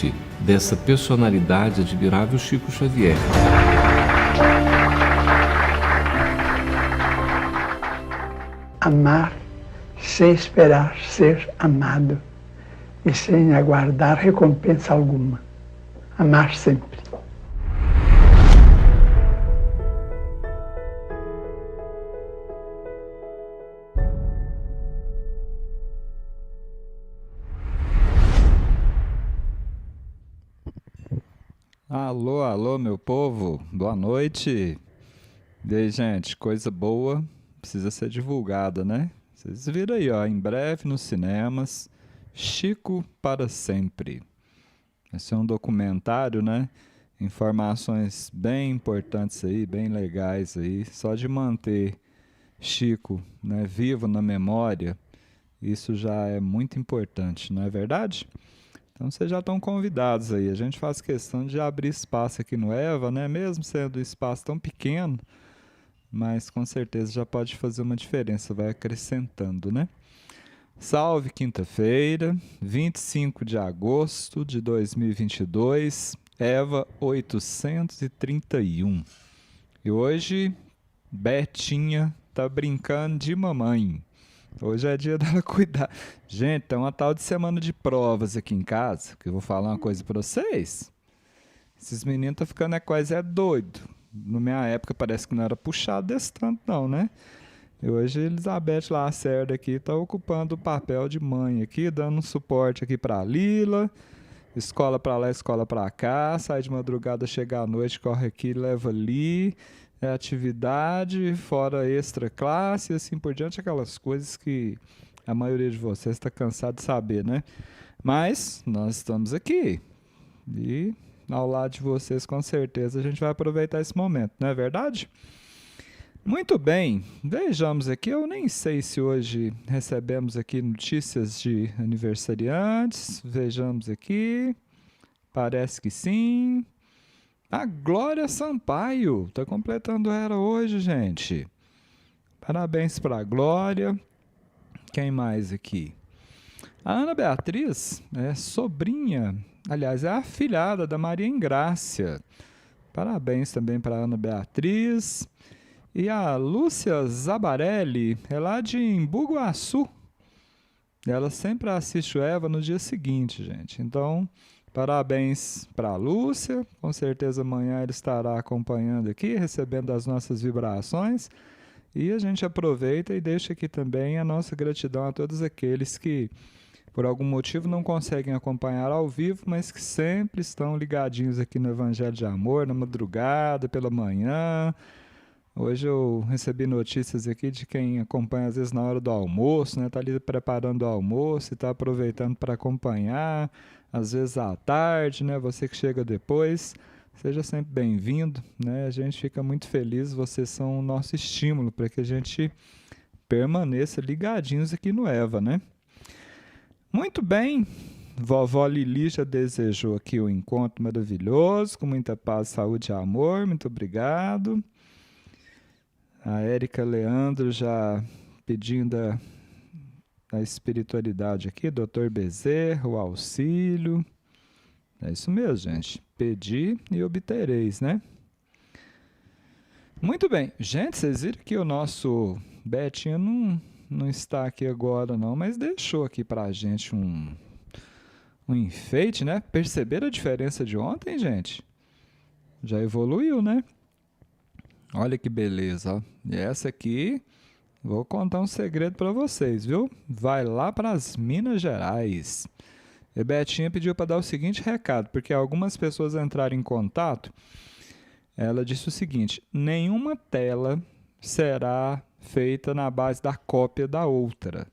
parte dessa personalidade admirável Chico Xavier. Amar sem esperar ser amado e sem aguardar recompensa alguma. Amar sempre. Alô, alô, meu povo, boa noite. E aí, gente, coisa boa precisa ser divulgada, né? Vocês viram aí, ó, em breve nos cinemas, Chico para Sempre. Esse é um documentário, né? Informações bem importantes aí, bem legais aí, só de manter Chico, né, vivo na memória, isso já é muito importante, não é verdade? Então vocês já estão convidados aí. A gente faz questão de abrir espaço aqui no Eva, né? Mesmo sendo um espaço tão pequeno, mas com certeza já pode fazer uma diferença, vai acrescentando, né? Salve quinta-feira, 25 de agosto de 2022, Eva 831. E hoje, Betinha tá brincando de mamãe. Hoje é dia dela cuidar. Gente, tem uma tal de semana de provas aqui em casa, que eu vou falar uma coisa pra vocês. Esses meninos estão ficando quase doido. Na minha época parece que não era puxado desse tanto não, né? E hoje Elizabeth Lacerda aqui tá ocupando o papel de mãe aqui, dando um suporte aqui pra Lila. Escola pra lá, escola pra cá, sai de madrugada, chega à noite, corre aqui, leva ali. É atividade, fora extra classe, e assim por diante, aquelas coisas que a maioria de vocês está cansado de saber, né? Mas nós estamos aqui e ao lado de vocês, com certeza, a gente vai aproveitar esse momento, não é verdade? Muito bem, vejamos aqui, eu nem sei se hoje recebemos aqui notícias de aniversariantes, vejamos aqui, parece que sim. A Glória Sampaio tá completando era hoje, gente. Parabéns pra Glória. Quem mais aqui? A Ana Beatriz é sobrinha, aliás, é afilhada da Maria Ingrácia. Parabéns também para Ana Beatriz. E a Lúcia Zabarelli, é lá de Embu Guaçu. Ela sempre assiste o Eva no dia seguinte, gente. Então, parabéns para a Lúcia, com certeza amanhã ele estará acompanhando aqui, recebendo as nossas vibrações. E a gente aproveita e deixa aqui também a nossa gratidão a todos aqueles que, por algum motivo, não conseguem acompanhar ao vivo, mas que sempre estão ligadinhos aqui no Evangelho de Amor, na madrugada, pela manhã. Hoje eu recebi notícias aqui de quem acompanha às vezes na hora do almoço, né? Tá ali preparando o almoço e tá aproveitando para acompanhar, às vezes à tarde, né? Você que chega depois, seja sempre bem-vindo, né? A gente fica muito feliz, vocês são o nosso estímulo para que a gente permaneça ligadinhos aqui no Eva, né? Muito bem, vovó Lili já desejou aqui um encontro maravilhoso, com muita paz, saúde e amor, muito obrigado. A Érica Leandro já pedindo a espiritualidade aqui, Dr. Bezerra, o auxílio. É isso mesmo, gente. Pedi e obtereis, né? Muito bem. Gente, vocês viram que o nosso Betinho não está aqui agora não, mas deixou aqui pra gente um enfeite, né? Perceberam a diferença de ontem, gente? Já evoluiu, né? Olha que beleza, ó. E essa aqui, vou contar um segredo para vocês, viu? Vai lá para as Minas Gerais. E Betinha pediu para dar o seguinte recado, porque algumas pessoas entraram em contato. Ela disse o seguinte: nenhuma tela será feita na base da cópia da outra.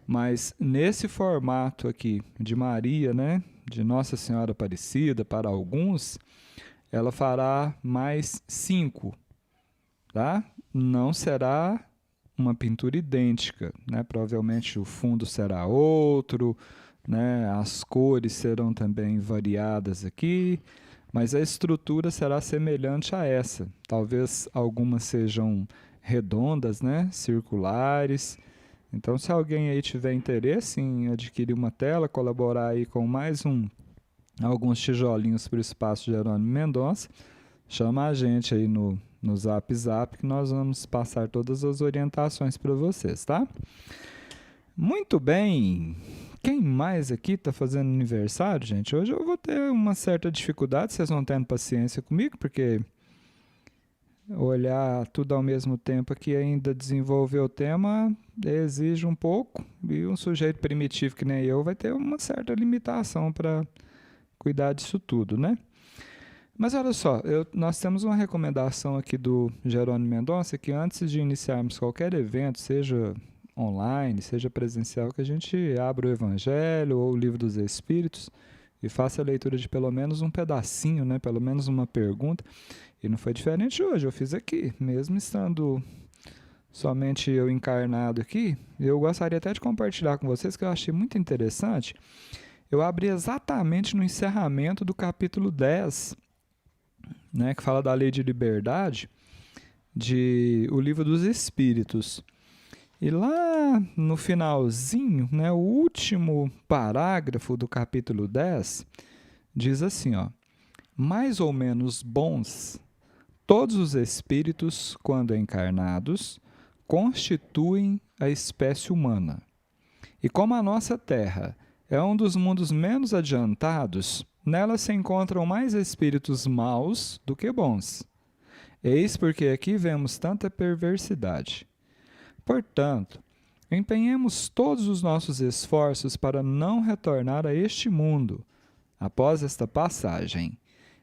Mas nesse formato aqui de Maria, né? De Nossa Senhora Aparecida, para alguns, ela fará mais 5. Tá? Não será uma pintura idêntica, né? Provavelmente o fundo será outro, né? As cores serão também variadas aqui, mas a estrutura será semelhante a essa. Talvez algumas sejam redondas, né? Circulares. Então, se alguém aí tiver interesse em adquirir uma tela, colaborar aí com mais um alguns tijolinhos para o espaço Jerônimo Mendonça, chama a gente aí no Zap Zap que nós vamos passar todas as orientações para vocês, tá? Muito bem. Quem mais aqui está fazendo aniversário, gente? Hoje eu vou ter uma certa dificuldade, vocês vão tendo paciência comigo, porque olhar tudo ao mesmo tempo aqui e ainda desenvolver o tema exige um pouco, e um sujeito primitivo que nem eu vai ter uma certa limitação para cuidar disso tudo, né? Mas olha só, nós temos uma recomendação aqui do Jerônimo Mendonça que antes de iniciarmos qualquer evento, seja online, seja presencial, que a gente abra o Evangelho ou o Livro dos Espíritos e faça a leitura de pelo menos um pedacinho, né? Pelo menos uma pergunta. E não foi diferente hoje, eu fiz aqui, mesmo estando somente eu encarnado aqui. Eu gostaria até de compartilhar com vocês que eu achei muito interessante. Eu abri exatamente no encerramento do capítulo 10, né, que fala da lei de liberdade, o Livro dos Espíritos. E lá no finalzinho, né, o último parágrafo do capítulo 10, diz assim, ó: mais ou menos bons, todos os espíritos, quando encarnados, constituem a espécie humana. E como a nossa Terra é um dos mundos menos adiantados, nela se encontram mais espíritos maus do que bons. Eis porque aqui vemos tanta perversidade. Portanto, empenhemos todos os nossos esforços para não retornar a este mundo após esta passagem,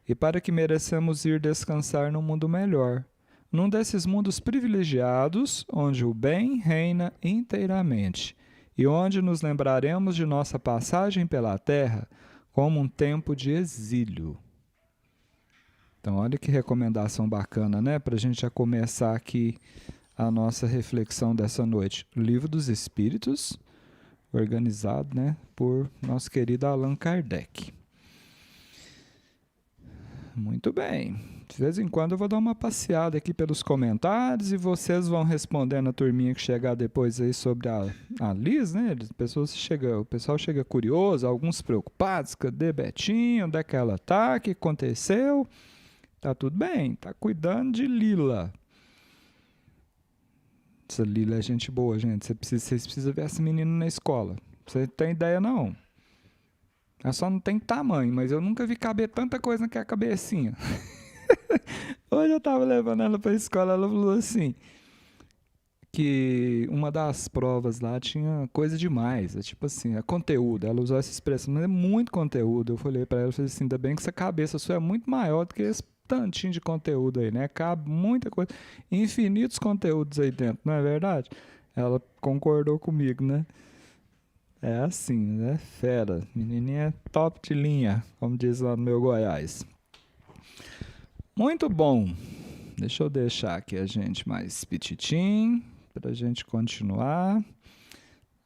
e para que mereçamos ir descansar num mundo melhor, num desses mundos privilegiados, onde o bem reina inteiramente, e onde nos lembraremos de nossa passagem pela Terra como um tempo de exílio. Então, olha que recomendação bacana, né? Para a gente já começar aqui a nossa reflexão dessa noite. O Livro dos Espíritos, organizado, né, por nosso querido Allan Kardec. Muito bem. De vez em quando eu vou dar uma passeada aqui pelos comentários e vocês vão respondendo a turminha que chegar depois aí sobre a Liz, né? O pessoal chega curioso, alguns preocupados. Cadê Betinho? Onde é que ela tá? O que aconteceu? Tá tudo bem, tá cuidando de Lila. Essa Lila é gente boa, gente. Vocês precisam ver essa menina na escola. Você não tem ideia, não. Ela só não tem tamanho, mas eu nunca vi caber tanta coisa naquela cabecinha. Hoje eu tava levando ela pra escola, ela falou assim, que uma das provas lá tinha coisa demais. É tipo assim, é conteúdo. Ela usou essa expressão, mas é muito conteúdo. Eu falei pra ela, eu falei assim, ainda bem que essa cabeça sua é muito maior do que esse tantinho de conteúdo aí, né? Cabe muita coisa, infinitos conteúdos aí dentro, não é verdade? Ela concordou comigo, né? É assim, né? Fera. Menininha é top de linha, como diz lá no meu Goiás. Muito bom. Deixa eu deixar aqui a gente mais pititim, para a gente continuar.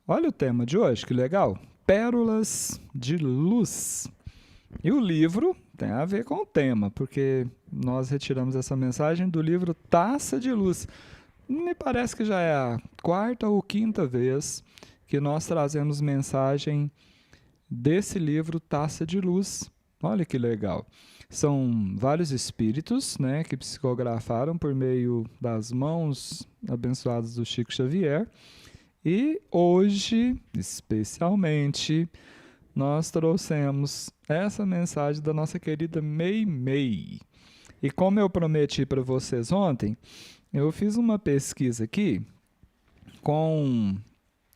Olha o tema de hoje, que legal. Pérolas de Luz. E o livro tem a ver com o tema, porque nós retiramos essa mensagem do livro Taça de Luz. Me parece que já é a quarta ou quinta vez que nós trazemos mensagem desse livro Taça de Luz. Olha que legal. São vários espíritos, né, que psicografaram por meio das mãos abençoadas do Chico Xavier. E hoje, especialmente, nós trouxemos essa mensagem da nossa querida Meimei. E como eu prometi para vocês ontem, eu fiz uma pesquisa aqui com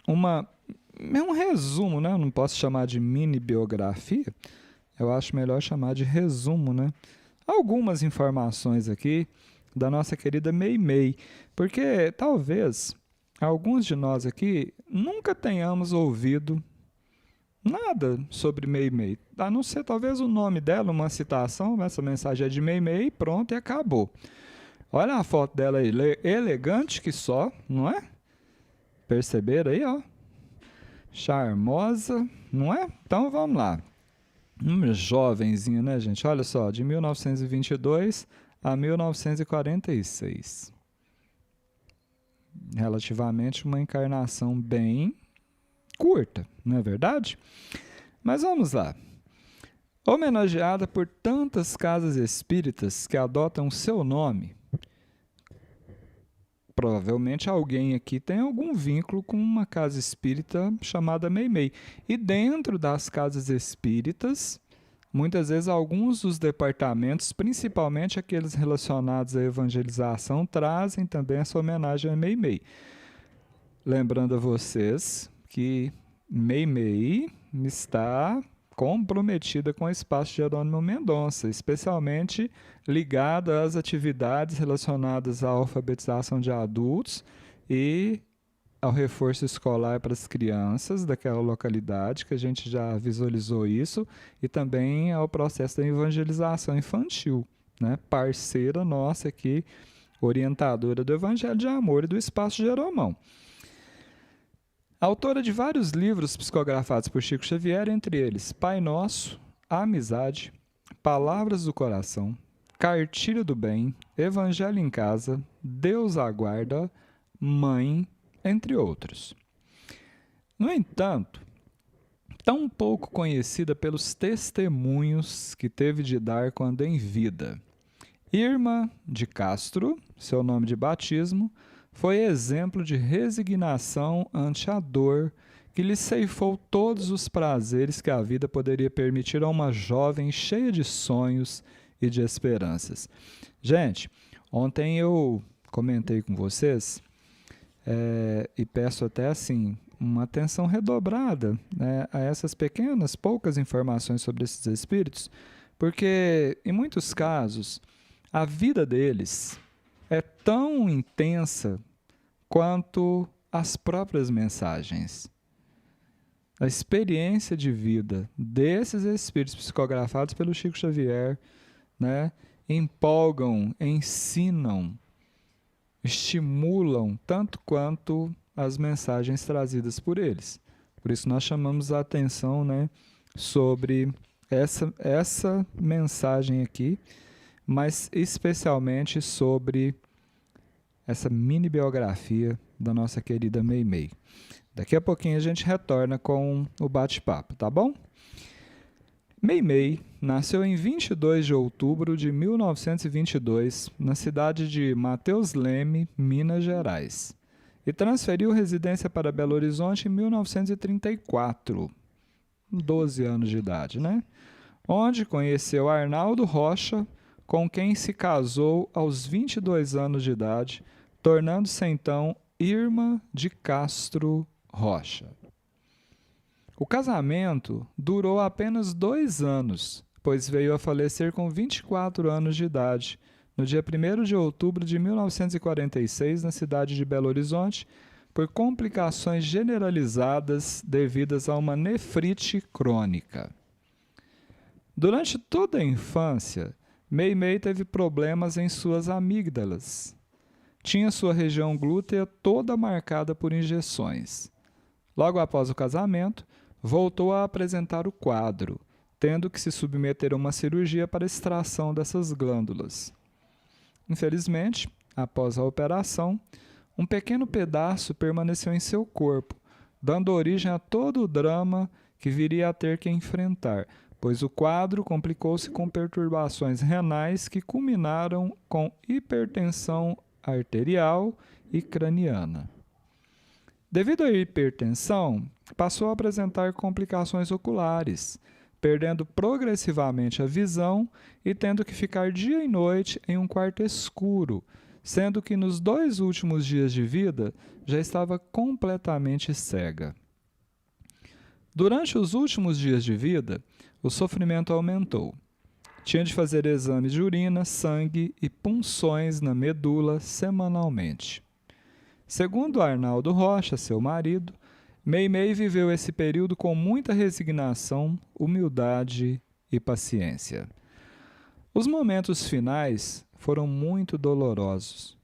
um resumo, né? Eu não posso chamar de mini biografia, eu acho melhor chamar de resumo, né? Algumas informações aqui da nossa querida Meimei, porque talvez alguns de nós aqui nunca tenhamos ouvido nada sobre Meimei, a não ser talvez o nome dela, uma citação, essa mensagem é de Meimei, pronto, e acabou. Olha a foto dela aí, elegante que só, não é? Perceberam aí, ó? Charmosa, não é? Então vamos lá. Jovenzinho, né, gente? Olha só, de 1922 a 1946. Relativamente uma encarnação bem curta, não é verdade? Mas vamos lá. Homenageada por tantas casas espíritas que adotam seu nome, provavelmente alguém aqui tem algum vínculo com uma casa espírita chamada Meimei. E dentro das casas espíritas, muitas vezes alguns dos departamentos, principalmente aqueles relacionados à evangelização, trazem também essa homenagem a Meimei. Lembrando a vocês que Meimei está comprometida com o Espaço Jerônimo Mendonça, especialmente ligada às atividades relacionadas à alfabetização de adultos e ao reforço escolar para as crianças daquela localidade, que a gente já visualizou isso, e também ao processo da evangelização infantil, né? Parceira nossa aqui, orientadora do Evangelho de Amor e do Espaço Jeromão. Autora de vários livros psicografados por Chico Xavier, entre eles Pai Nosso, A Amizade, Palavras do Coração, Cartilha do Bem, Evangelho em Casa, Deus Aguarda, Mãe, entre outros. No entanto, tão pouco conhecida pelos testemunhos que teve de dar quando em vida. Irma de Castro, seu nome de batismo, foi exemplo de resignação ante a dor que lhe ceifou todos os prazeres que a vida poderia permitir a uma jovem cheia de sonhos e de esperanças. Gente, ontem eu comentei com vocês e peço até assim uma atenção redobrada, né, a essas pequenas, poucas informações sobre esses espíritos, porque em muitos casos a vida deles é tão intensa quanto as próprias mensagens. A experiência de vida desses espíritos psicografados pelo Chico Xavier, né, empolgam, ensinam, estimulam tanto quanto as mensagens trazidas por eles. Por isso nós chamamos a atenção, né, sobre essa mensagem aqui, mas especialmente sobre essa mini biografia da nossa querida Meimei. Daqui a pouquinho a gente retorna com o bate-papo, tá bom? Meimei nasceu em 22 de outubro de 1922, na cidade de Mateus Leme, Minas Gerais, e transferiu residência para Belo Horizonte em 1934, 12 anos de idade, né? Onde conheceu Arnaldo Rocha, com quem se casou aos 22 anos de idade, tornando-se então Irma de Castro Rocha. O casamento durou apenas 2 anos, pois veio a falecer com 24 anos de idade, no dia 1º de outubro de 1946, na cidade de Belo Horizonte, por complicações generalizadas devidas a uma nefrite crônica. Durante toda a infância, Meimei teve problemas em suas amígdalas. Tinha sua região glútea toda marcada por injeções. Logo após o casamento, voltou a apresentar o quadro, tendo que se submeter a uma cirurgia para extração dessas glândulas. Infelizmente, após a operação, um pequeno pedaço permaneceu em seu corpo, dando origem a todo o drama que viria a ter que enfrentar, pois o quadro complicou-se com perturbações renais que culminaram com hipertensão arterial e craniana. Devido à hipertensão, passou a apresentar complicações oculares, perdendo progressivamente a visão e tendo que ficar dia e noite em um quarto escuro, sendo que nos 2 últimos dias de vida já estava completamente cega. Durante os últimos dias de vida, o sofrimento aumentou. Tinha de fazer exames de urina, sangue e punções na medula semanalmente. Segundo Arnaldo Rocha, seu marido, Meimei viveu esse período com muita resignação, humildade e paciência. Os momentos finais foram muito dolorosos.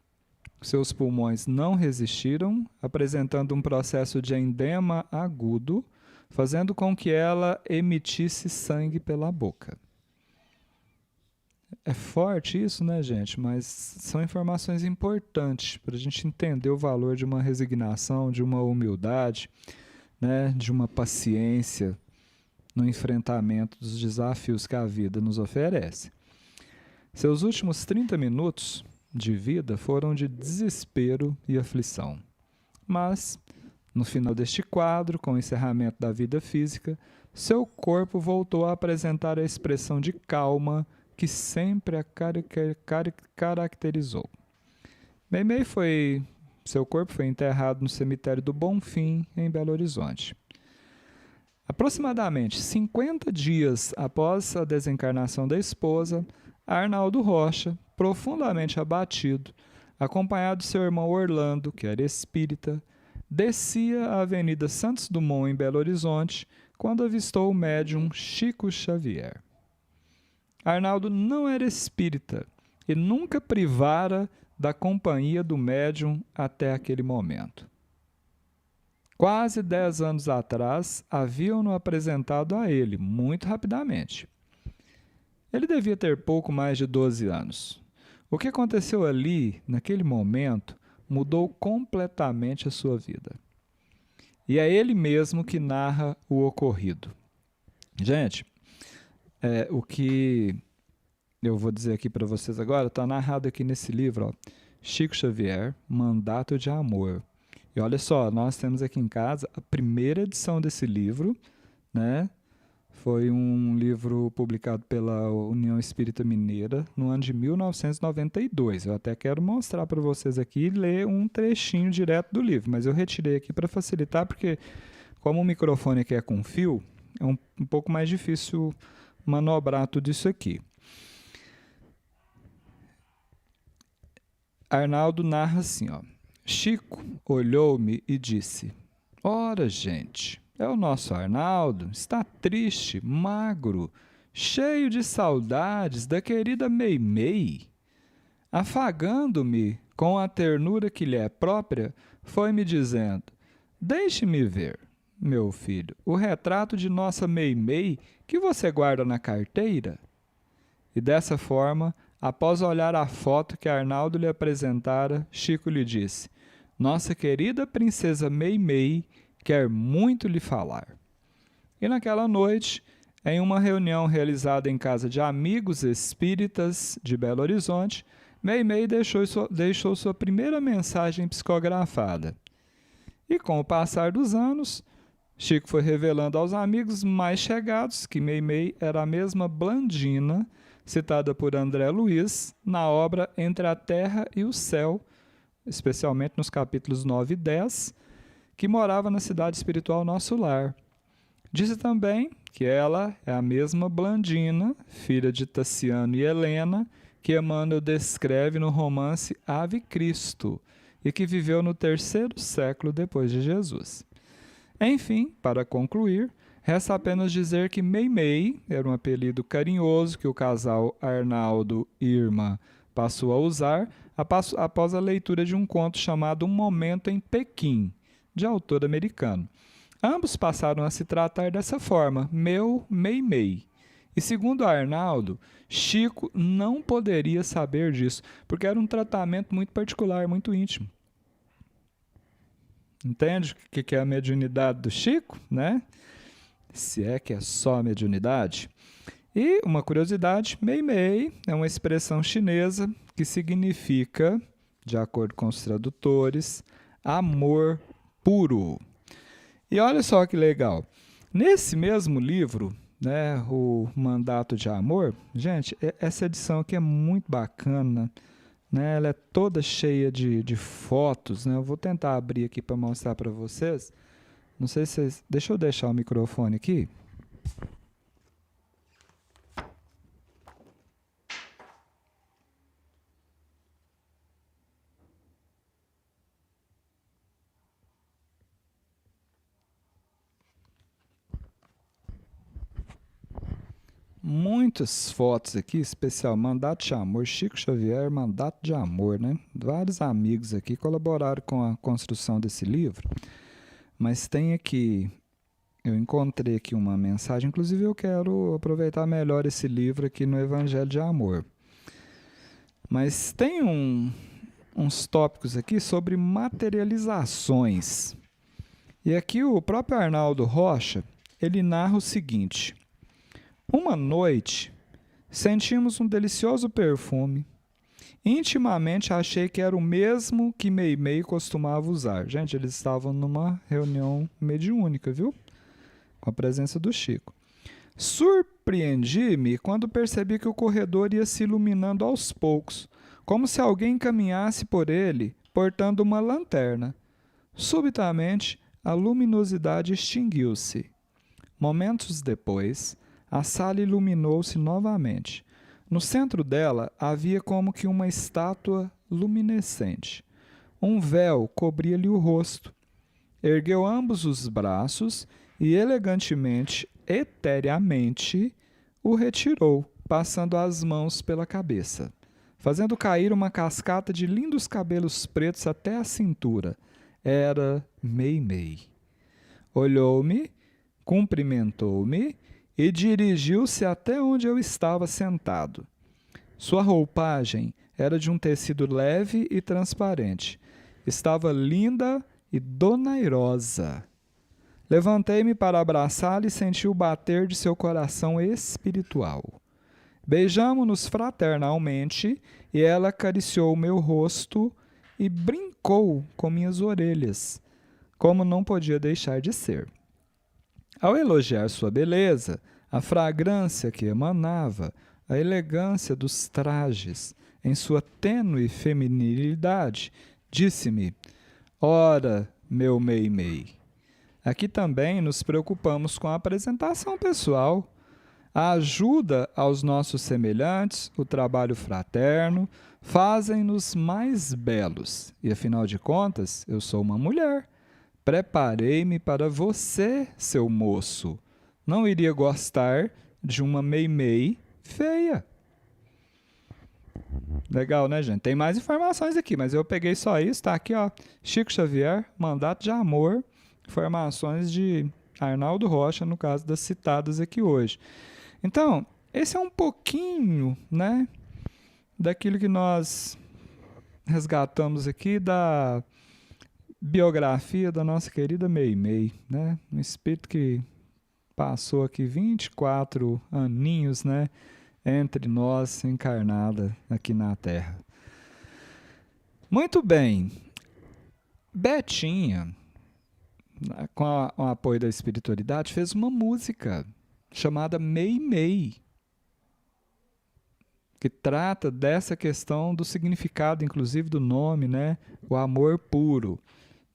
Seus pulmões não resistiram, apresentando um processo de edema agudo, fazendo com que ela emitisse sangue pela boca. É forte isso, né, gente? Mas são informações importantes para a gente entender o valor de uma resignação, de uma humildade, né, de uma paciência no enfrentamento dos desafios que a vida nos oferece. Seus últimos 30 minutos de vida foram de desespero e aflição. Mas, no final deste quadro, com o encerramento da vida física, seu corpo voltou a apresentar a expressão de calma que sempre a caracterizou. Seu corpo foi enterrado no cemitério do Bonfim, em Belo Horizonte. Aproximadamente 50 dias após a desencarnação da esposa, Arnaldo Rocha, profundamente abatido, acompanhado de seu irmão Orlando, que era espírita, descia a Avenida Santos Dumont, em Belo Horizonte, quando avistou o médium Chico Xavier. Arnaldo não era espírita e nunca privara da companhia do médium até aquele momento. Quase 10 anos atrás, haviam-no apresentado a ele, muito rapidamente. Ele devia ter pouco mais de 12 anos. O que aconteceu ali, naquele momento, mudou completamente a sua vida. E é ele mesmo que narra o ocorrido. Gente, o que eu vou dizer aqui para vocês agora está narrado aqui nesse livro, ó, Chico Xavier, Mandato de Amor. E olha só, nós temos aqui em casa a primeira edição desse livro, né? Foi um livro publicado pela União Espírita Mineira no ano de 1992. Eu até quero mostrar para vocês aqui e ler um trechinho direto do livro, mas eu retirei aqui para facilitar, porque como o microfone aqui é com fio, é um pouco mais difícil manobrar tudo isso aqui. Arnaldo narra assim, ó. Chico olhou-me e disse: Ora, gente, é o nosso Arnaldo, está triste, magro, cheio de saudades da querida Meimei. Afagando-me com a ternura que lhe é própria, foi-me dizendo: Deixe-me ver, meu filho, o retrato de nossa Meimei que você guarda na carteira. E dessa forma, após olhar a foto que Arnaldo lhe apresentara, Chico lhe disse: Nossa querida princesa Meimei quer muito lhe falar. E naquela noite, em uma reunião realizada em casa de amigos espíritas de Belo Horizonte, Meimei deixou sua primeira mensagem psicografada. E com o passar dos anos, Chico foi revelando aos amigos mais chegados que Meimei era a mesma Blandina, citada por André Luiz na obra Entre a Terra e o Céu, especialmente nos capítulos 9 e 10, que morava na cidade espiritual Nosso Lar. Disse também que ela é a mesma Blandina, filha de Tassiano e Helena, que Emmanuel descreve no romance Ave Cristo, e que viveu no 3º século depois de Jesus. Enfim, para concluir, resta apenas dizer que Meimei era um apelido carinhoso que o casal Arnaldo e Irma passou a usar após a leitura de um conto chamado Um Momento em Pequim, de autor americano. Ambos passaram a se tratar dessa forma, meu Meimei. E segundo Arnaldo, Chico não poderia saber disso, porque era um tratamento muito particular, muito íntimo. Entende o que é a mediunidade do Chico, né? Se é que é só a mediunidade. E uma curiosidade, Meimei é uma expressão chinesa que significa, de acordo com os tradutores, amor puro. E olha só que legal, nesse mesmo livro, né, o Mandato de Amor, gente, essa edição aqui é muito bacana, né, ela é toda cheia de fotos, né, eu vou tentar abrir aqui para mostrar para vocês, não sei se vocês, deixa eu deixar o microfone aqui. Muitas fotos aqui, especial Mandato de Amor, Chico Xavier, Mandato de Amor, né? Vários amigos aqui colaboraram com a construção desse livro, mas tem aqui, eu encontrei aqui uma mensagem, inclusive eu quero aproveitar melhor esse livro aqui no Evangelho de Amor. Mas tem uns tópicos aqui sobre materializações. E aqui o próprio Arnaldo Rocha, ele narra o seguinte: uma noite, sentimos um delicioso perfume. Intimamente achei que era o mesmo que Meimei costumava usar. Gente, eles estavam numa reunião mediúnica, viu? Com a presença do Chico. Surpreendi-me quando percebi que o corredor ia se iluminando aos poucos, como se alguém caminhasse por ele, portando uma lanterna. Subitamente, a luminosidade extinguiu-se. Momentos depois, a sala iluminou-se novamente. No centro dela havia como que uma estátua luminescente. Um véu cobria-lhe o rosto. Ergueu ambos os braços e elegantemente, etereamente, o retirou, passando as mãos pela cabeça, fazendo cair uma cascata de lindos cabelos pretos até a cintura. Era Meimei. Olhou-me, cumprimentou-me e dirigiu-se até onde eu estava sentado. Sua roupagem era de um tecido leve e transparente. Estava linda e donairosa. Levantei-me para abraçá-la e senti o bater de seu coração espiritual. Beijamo-nos fraternalmente e ela acariciou o meu rosto e brincou com minhas orelhas, como não podia deixar de ser. Ao elogiar sua beleza, a fragrância que emanava, a elegância dos trajes, em sua tênue feminilidade, disse-me: ora, meu Meimei, aqui também nos preocupamos com a apresentação pessoal, a ajuda aos nossos semelhantes, o trabalho fraterno, fazem-nos mais belos. E afinal de contas, eu sou uma mulher. Preparei-me para você, seu moço. Não iria gostar de uma Meimei feia. Legal, né, gente? Tem mais informações aqui, mas eu peguei só isso. Tá aqui, ó. Chico Xavier, Mandato de Amor. Informações de Arnaldo Rocha, no caso das citadas aqui hoje. Então, esse é um pouquinho, né, daquilo que nós resgatamos aqui da biografia da nossa querida Meimei, né? Um espírito que passou aqui 24 aninhos, né, entre nós, encarnada aqui na Terra. Muito bem. Betinha, com o apoio da espiritualidade, fez uma música chamada Meimei, que trata dessa questão do significado, inclusive do nome, né? O amor puro.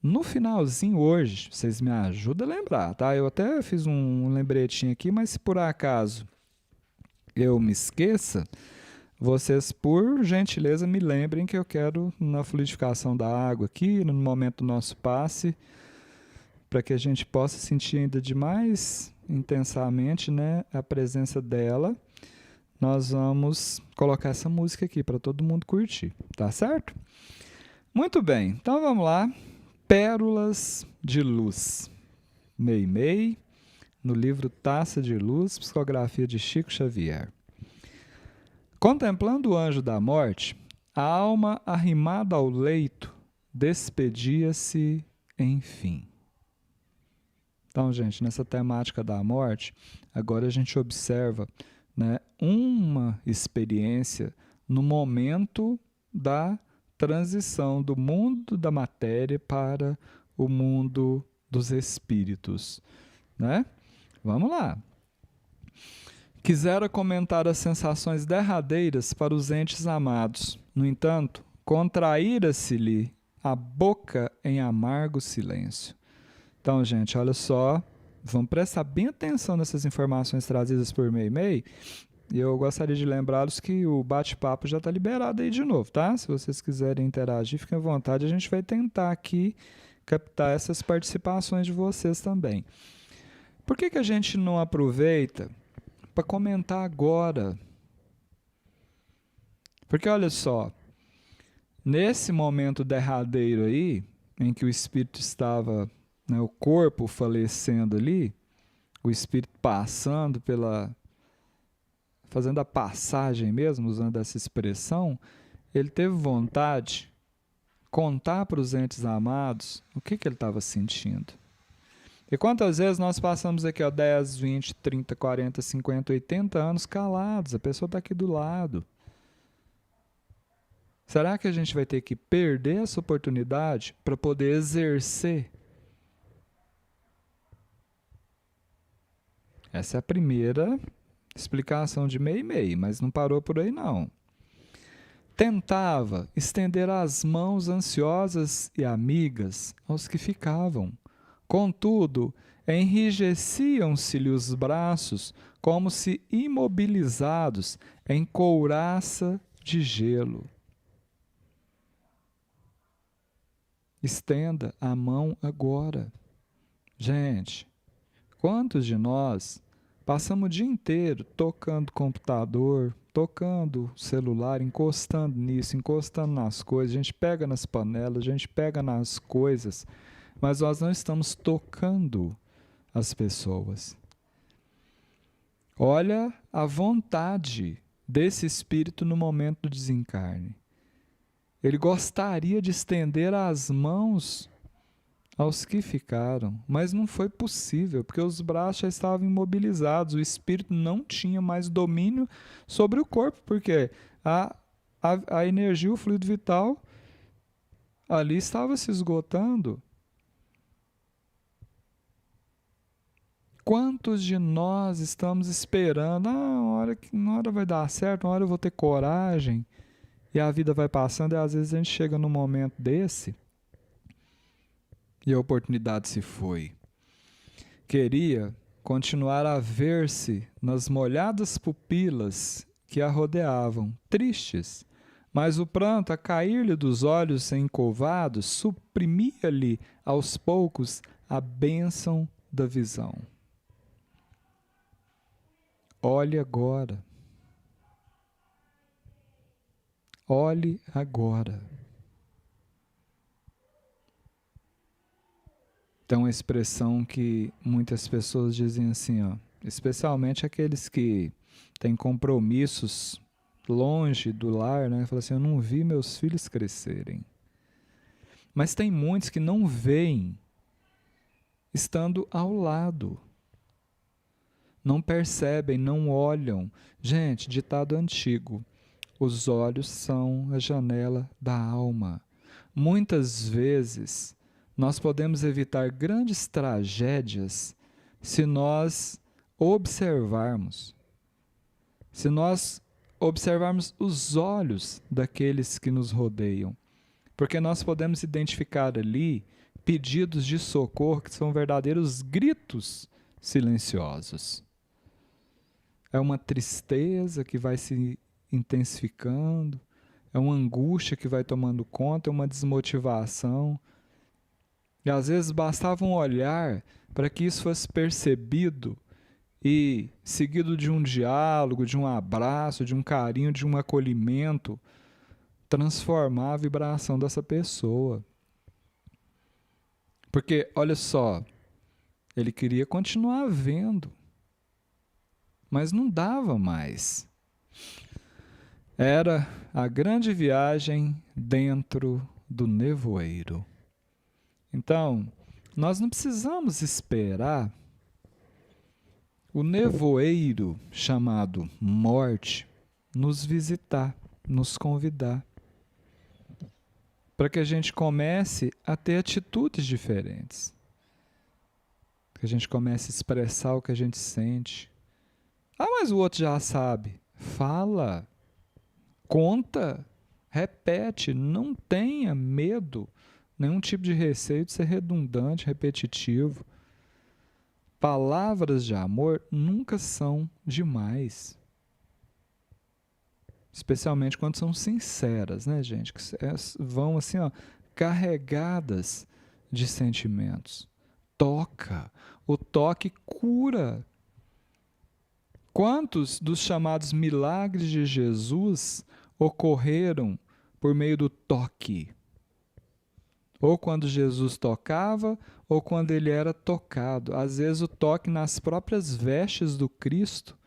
No finalzinho hoje, vocês me ajudam a lembrar, tá? Eu até fiz um lembretinho aqui, mas se por acaso eu me esqueça, vocês, por gentileza, me lembrem que eu quero, na fluidificação da água aqui, no momento do nosso passe, para que a gente possa sentir ainda de mais intensamente, né, a presença dela, nós vamos colocar essa música aqui para todo mundo curtir, tá certo? Muito bem, então vamos lá. Pérolas de Luz, Meimei, no livro Taça de Luz, psicografia de Chico Xavier. Contemplando o anjo da morte, a alma arrimada ao leito despedia-se enfim. Então, gente, nessa temática da morte, agora a gente observa, né, uma experiência no momento da transição do mundo da matéria para o mundo dos espíritos, né? Vamos lá. Quisera comentar as sensações derradeiras para os entes amados. No entanto, contraíra-se-lhe a boca em amargo silêncio. Então, gente, olha só, vamos prestar bem atenção nessas informações trazidas por Meimei. E eu gostaria de lembrá-los que o bate-papo já está liberado aí de novo, tá? Se vocês quiserem interagir, fiquem à vontade. A gente vai tentar aqui captar essas participações de vocês também. Por que a gente não aproveita para comentar agora? Porque olha só, nesse momento derradeiro aí, em que o espírito estava, né, o corpo falecendo ali, o espírito passando fazendo a passagem mesmo, usando essa expressão, ele teve vontade de contar para os entes amados o que ele estava sentindo. E quantas vezes nós passamos aqui, ó, 10, 20, 30, 40, 50, 80 anos calados, a pessoa está aqui do lado. Será que a gente vai ter que perder essa oportunidade para poder exercer? Essa é a primeira explicação de meio e meio, mas não parou por aí não. Tentava estender as mãos ansiosas e amigas aos que ficavam. Contudo, enrijeciam-se-lhe os braços, como se imobilizados em couraça de gelo. Estenda a mão agora. Gente, quantos de nós passamos o dia inteiro tocando computador, tocando celular, encostando nisso, encostando nas coisas, a gente pega nas panelas, a gente pega nas coisas, mas nós não estamos tocando as pessoas. Olha a vontade desse espírito no momento do desencarne. Ele gostaria de estender as mãos aos que ficaram, mas não foi possível, porque os braços já estavam imobilizados, o espírito não tinha mais domínio sobre o corpo, porque a energia, o fluido vital, ali estava se esgotando. Quantos de nós estamos esperando, uma hora vai dar certo, uma hora eu vou ter coragem, e a vida vai passando, e às vezes a gente chega num momento desse, e a oportunidade se foi. Queria continuar a ver-se nas molhadas pupilas que a rodeavam, tristes, mas o pranto a cair-lhe dos olhos encurvados suprimia-lhe aos poucos a bênção da visão. Olhe agora. Olhe agora. Tem uma expressão que muitas pessoas dizem assim, ó, especialmente aqueles que têm compromissos longe do lar, né? Falam assim, eu não vi meus filhos crescerem. Mas tem muitos que não veem estando ao lado. Não percebem, não olham. Gente, ditado antigo, os olhos são a janela da alma. Muitas vezes nós podemos evitar grandes tragédias se nós observarmos. Se nós observarmos os olhos daqueles que nos rodeiam. Porque nós podemos identificar ali pedidos de socorro que são verdadeiros gritos silenciosos. É uma tristeza que vai se intensificando, é uma angústia que vai tomando conta, é uma desmotivação. E às vezes bastava um olhar para que isso fosse percebido e seguido de um diálogo, de um abraço, de um carinho, de um acolhimento, transformar a vibração dessa pessoa. Porque, olha só, ele queria continuar vendo, mas não dava mais. Era a grande viagem dentro do nevoeiro. Então, nós não precisamos esperar o nevoeiro chamado morte nos visitar, nos convidar, para que a gente comece a ter atitudes diferentes, que a gente comece a expressar o que a gente sente. Mas o outro já sabe. Fala, conta, repete, não tenha medo, nenhum tipo de receio de ser redundante, repetitivo. Palavras de amor nunca são demais. Especialmente quando são sinceras, né, gente? Que vão assim, ó, carregadas de sentimentos. Toca. O toque cura. Quantos dos chamados milagres de Jesus ocorreram por meio do toque? Ou quando Jesus tocava, ou quando ele era tocado. Às vezes o toque nas próprias vestes do Cristo,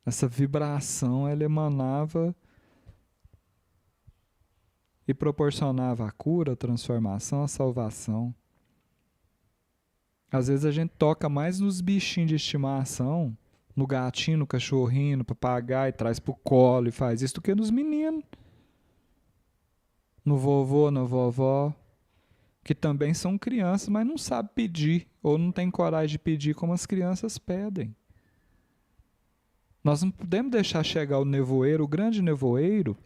essa vibração, ela emanava e proporcionava a cura, a transformação, a salvação. Às vezes a gente toca mais nos bichinhos de estimação, no gatinho, no cachorrinho, no papagaio, e traz pro colo e faz isso, do que nos meninos. No vovô, na vovó, que também são crianças, mas não sabem pedir, ou não tem coragem de pedir como as crianças pedem. Nós não podemos deixar chegar o nevoeiro, o grande nevoeiro,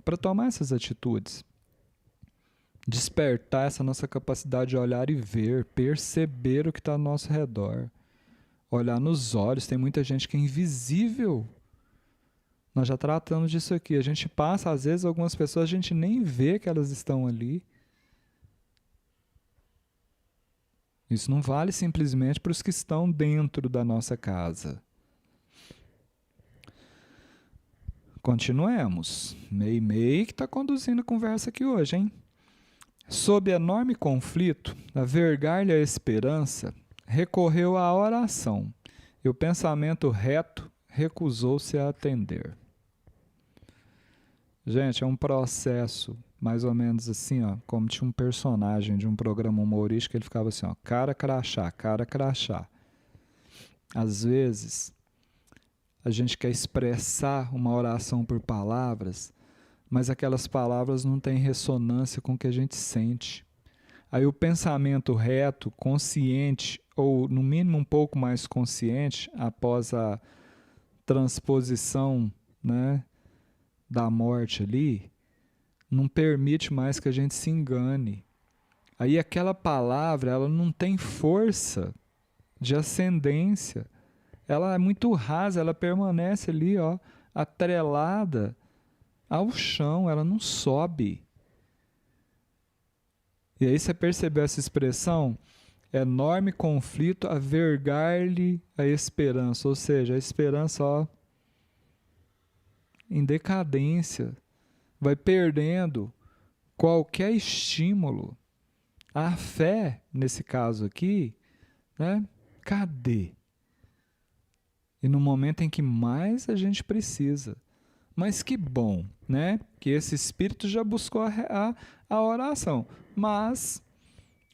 para tomar essas atitudes. Despertar essa nossa capacidade de olhar e ver, perceber o que está ao nosso redor. Olhar nos olhos, tem muita gente que é invisível. Nós já tratamos disso aqui. A gente passa, às vezes, algumas pessoas, a gente nem vê que elas estão ali. Isso não vale simplesmente para os que estão dentro da nossa casa. Continuemos. Mei que está conduzindo a conversa aqui hoje, hein? Sob enorme conflito, a vergar-lhe a esperança, recorreu à oração, e o pensamento reto recusou-se a atender. Gente, é um processo mais ou menos assim, ó, como tinha um personagem de um programa humorístico, ele ficava assim, ó, cara crachá, cara crachá. Às vezes, a gente quer expressar uma oração por palavras, mas aquelas palavras não têm ressonância com o que a gente sente. Aí o pensamento reto, consciente, ou no mínimo um pouco mais consciente, após a transposição, né, da morte ali, não permite mais que a gente se engane. Aí aquela palavra, ela não tem força de ascendência. Ela é muito rasa, ela permanece ali, ó, atrelada ao chão, ela não sobe. E aí você percebeu essa expressão? Enorme conflito a vergar-lhe a esperança, ou seja, a esperança, ó, em decadência, vai perdendo qualquer estímulo. A fé, nesse caso aqui, né? Cadê? E no momento em que mais a gente precisa. Mas que bom, né? Que esse espírito já buscou a oração. Mas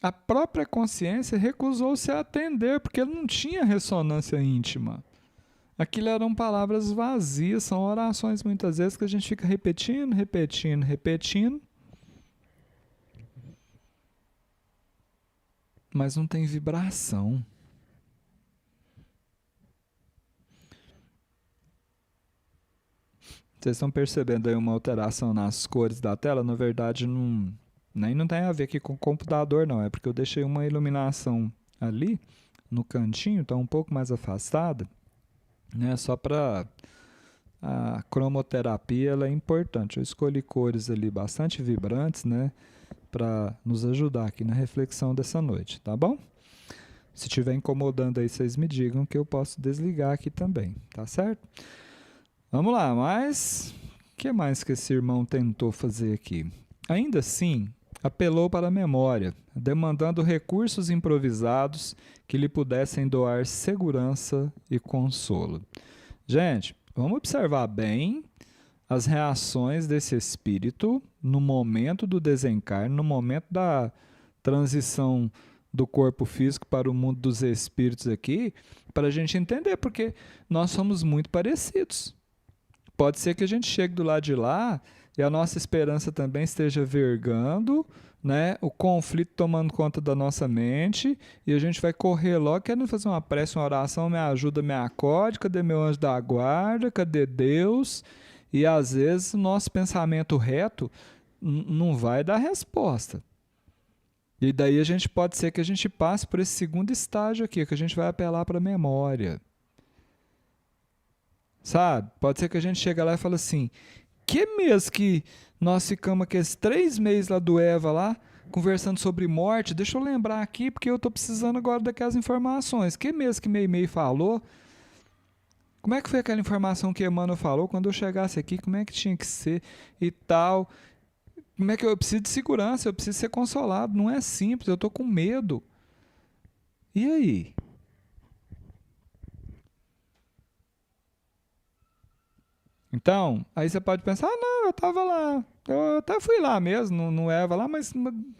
a própria consciência recusou-se a atender, porque ele não tinha ressonância íntima. Aquilo eram palavras vazias, são orações muitas vezes que a gente fica repetindo, repetindo, repetindo. Mas não tem vibração. Vocês estão percebendo aí uma alteração nas cores da tela? Na verdade, nem não tem a ver aqui com o computador, não. É porque eu deixei uma iluminação ali, no cantinho, está um pouco mais afastada, né? Só para a cromoterapia, ela é importante. Eu escolhi cores ali bastante vibrantes, né? Para nos ajudar aqui na reflexão dessa noite, tá bom? Se estiver incomodando aí, vocês me digam que eu posso desligar aqui também, tá certo? Vamos lá, mas o que mais que esse irmão tentou fazer aqui? Ainda assim, apelou para a memória, demandando recursos improvisados que lhe pudessem doar segurança e consolo. Gente, vamos observar bem as reações desse espírito no momento do desencarne, no momento da transição do corpo físico para o mundo dos espíritos aqui, para a gente entender, porque nós somos muito parecidos. Pode ser que a gente chegue do lado de lá e a nossa esperança também esteja vergando, né? O conflito tomando conta da nossa mente, e a gente vai correr logo querendo fazer uma prece, uma oração, me ajuda, me acode, cadê meu anjo da guarda, cadê Deus? E às vezes o nosso pensamento reto não vai dar resposta. E daí a gente pode ser que a gente passe por esse segundo estágio aqui, que a gente vai apelar para a memória. Sabe? Pode ser que a gente chegue lá e fale assim, que mês que nós ficamos aqueles 3 meses lá do Eva lá, conversando sobre morte, deixa eu lembrar aqui, porque eu estou precisando agora daquelas informações. Que mês que Meimei falou? Como é que foi aquela informação que Emmanuel falou? Quando eu chegasse aqui, como é que tinha que ser e tal? Como é que eu preciso de segurança? Eu preciso ser consolado. Não é simples, eu estou com medo. E aí? Então, aí você pode pensar, ah, não, eu estava lá, eu até fui lá mesmo, no Eva lá, mas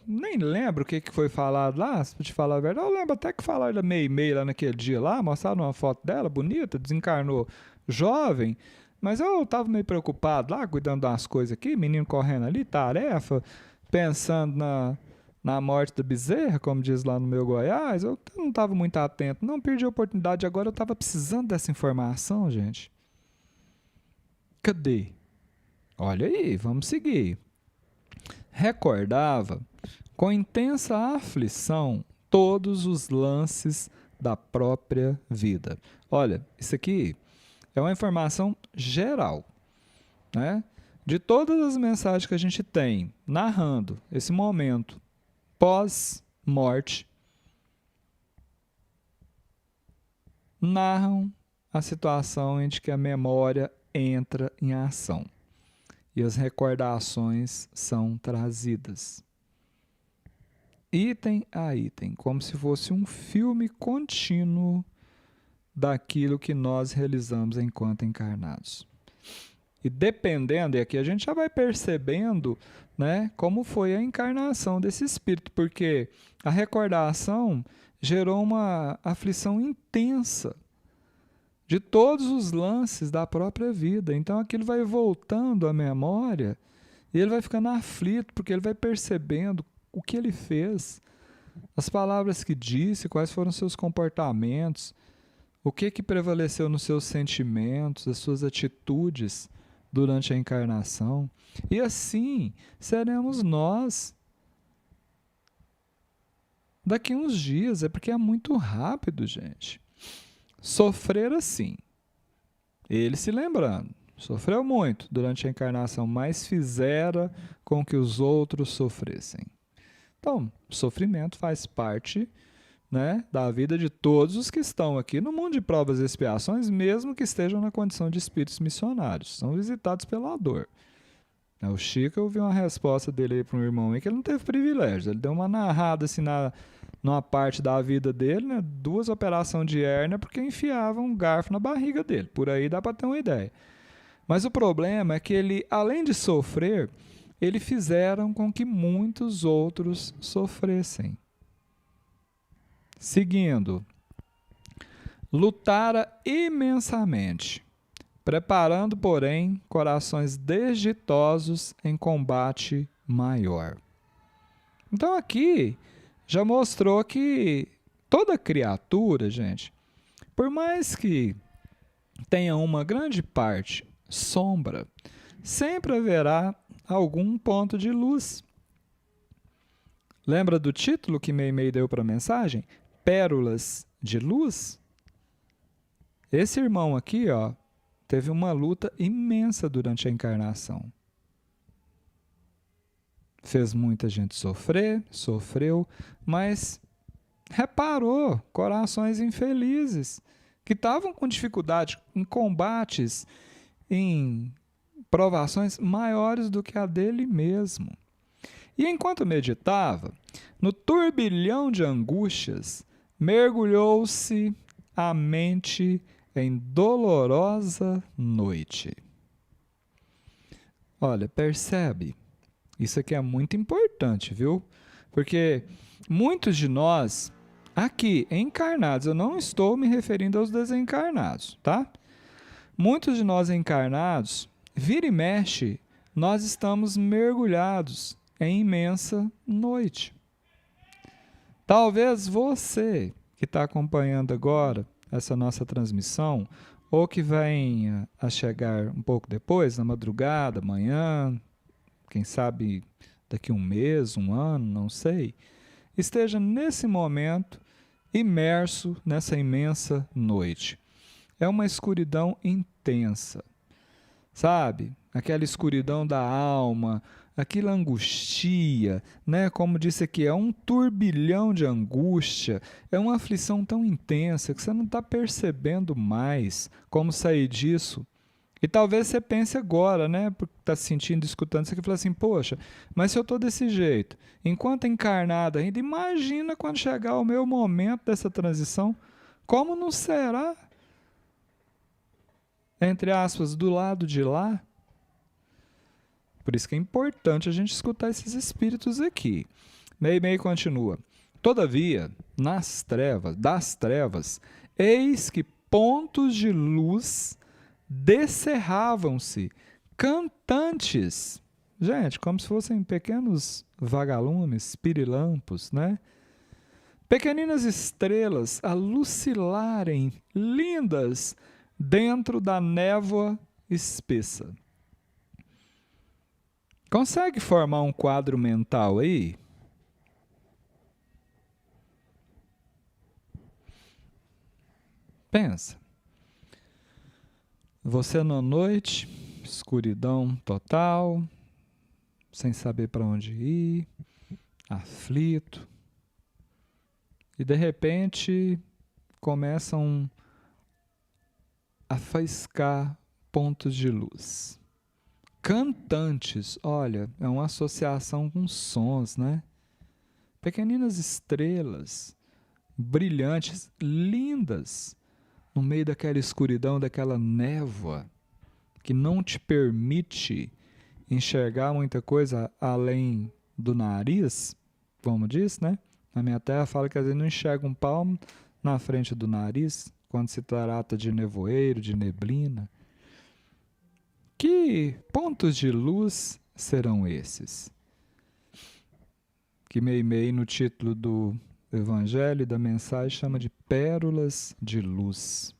nem lembro o que foi falado lá, se eu te falar a verdade. Eu lembro até que falaram da Meimei lá naquele dia lá, mostraram uma foto dela, bonita, desencarnou jovem, mas eu estava meio preocupado lá, cuidando das coisas aqui, menino correndo ali, tarefa, pensando na morte da bezerra, como diz lá no meu Goiás. Eu não estava muito atento, não perdi a oportunidade, agora eu estava precisando dessa informação, gente. Cadê? Olha aí, vamos seguir. Recordava com intensa aflição todos os lances da própria vida. Olha, isso aqui é uma informação geral, né? De todas as mensagens que a gente tem narrando esse momento pós-morte, narram a situação em que a memória entra em ação e as recordações são trazidas item a item, como se fosse um filme contínuo daquilo que nós realizamos enquanto encarnados. E dependendo, e aqui a gente já vai percebendo, né, como foi a encarnação desse espírito, porque a recordação gerou uma aflição intensa de todos os lances da própria vida. Então aquilo vai voltando à memória e ele vai ficando aflito, porque ele vai percebendo o que ele fez, as palavras que disse, quais foram seus comportamentos, o que prevaleceu nos seus sentimentos, as suas atitudes durante a encarnação. E assim seremos nós daqui uns dias. É porque é muito rápido, gente. Sofrer assim, ele se lembrando, sofreu muito durante a encarnação, mas fizera com que os outros sofressem. Então, sofrimento faz parte, né, da vida de todos os que estão aqui no mundo de provas e expiações, mesmo que estejam na condição de espíritos missionários. São visitados pela dor. O Chico, eu vi uma resposta dele aí para um irmão aí que ele não teve privilégio. Ele deu uma narrada assim numa parte da vida dele, né, 2 operações de hérnia porque enfiavam um garfo na barriga dele. Por aí dá para ter uma ideia. Mas o problema é que ele, além de sofrer, ele fizeram com que muitos outros sofressem. Seguindo, lutara imensamente, preparando, porém, corações desditosos em combate maior. Então aqui já mostrou que toda criatura, gente, por mais que tenha uma grande parte sombra, sempre haverá algum ponto de luz. Lembra do título que Meimei deu para a mensagem? Pérolas de luz? Esse irmão aqui, ó, teve uma luta imensa durante a encarnação. Fez muita gente sofrer, sofreu, mas reparou corações infelizes que estavam com dificuldade em combates, em provações maiores do que a dele mesmo. E enquanto meditava, no turbilhão de angústias, mergulhou-se a mente em dolorosa noite. Olha, percebe? Isso aqui é muito importante, viu? Porque muitos de nós, aqui encarnados, eu não estou me referindo aos desencarnados, tá? Muitos de nós encarnados, vira e mexe, nós estamos mergulhados em imensa noite. Talvez você que está acompanhando agora essa nossa transmissão, ou que venha a chegar um pouco depois, na madrugada, amanhã, quem sabe daqui um mês, um ano, não sei, esteja nesse momento imerso nessa imensa noite. É uma escuridão intensa, sabe? Aquela escuridão da alma, aquela angustia, né? Como disse aqui, é um turbilhão de angústia, é uma aflição tão intensa que você não está percebendo mais como sair disso. E talvez você pense agora, né? Porque está se sentindo, escutando isso aqui, e fala assim, poxa, mas se eu estou desse jeito, enquanto encarnado ainda, imagina quando chegar o meu momento dessa transição, como não será? entre aspas, do lado de lá. Por isso que é importante a gente escutar esses espíritos aqui. Meimei continua. Todavia, das trevas, eis que pontos de luz descerravam-se, cantantes. Gente, como se fossem pequenos vagalumes, pirilampos, né? Pequeninas estrelas a lucilarem, lindas, dentro da névoa espessa. Consegue formar um quadro mental aí? Pensa. Você na noite, escuridão total, sem saber para onde ir, aflito. E de repente começam a faiscar pontos de luz. Cantantes, olha, é uma associação com sons, né? Pequeninas estrelas, brilhantes, lindas, no meio daquela escuridão, daquela névoa, que não te permite enxergar muita coisa além do nariz, como diz, né? Na minha terra fala que às vezes não enxerga um palmo na frente do nariz, quando se trata de nevoeiro, de neblina. Que pontos de luz serão esses? Que Meimei, no título do Evangelho e da mensagem, chama de pérolas de luz.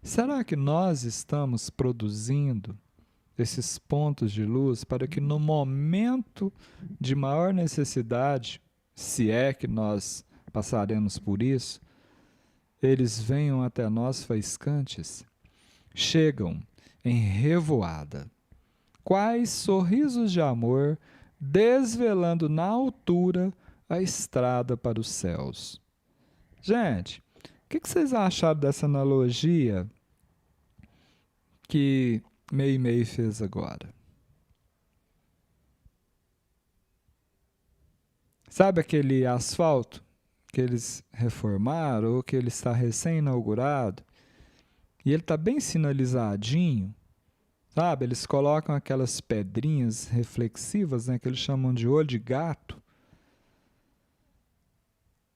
Será que nós estamos produzindo esses pontos de luz para que no momento de maior necessidade, se é que nós passaremos por isso, eles venham até nós faiscantes? Chegam em revoada, quais sorrisos de amor, desvelando na altura a estrada para os céus. Gente, o que vocês acharam dessa analogia que Meimei fez agora? Sabe aquele asfalto que eles reformaram ou que ele está recém-inaugurado? E ele está bem sinalizadinho, sabe? Eles colocam aquelas pedrinhas reflexivas, né, que eles chamam de olho de gato.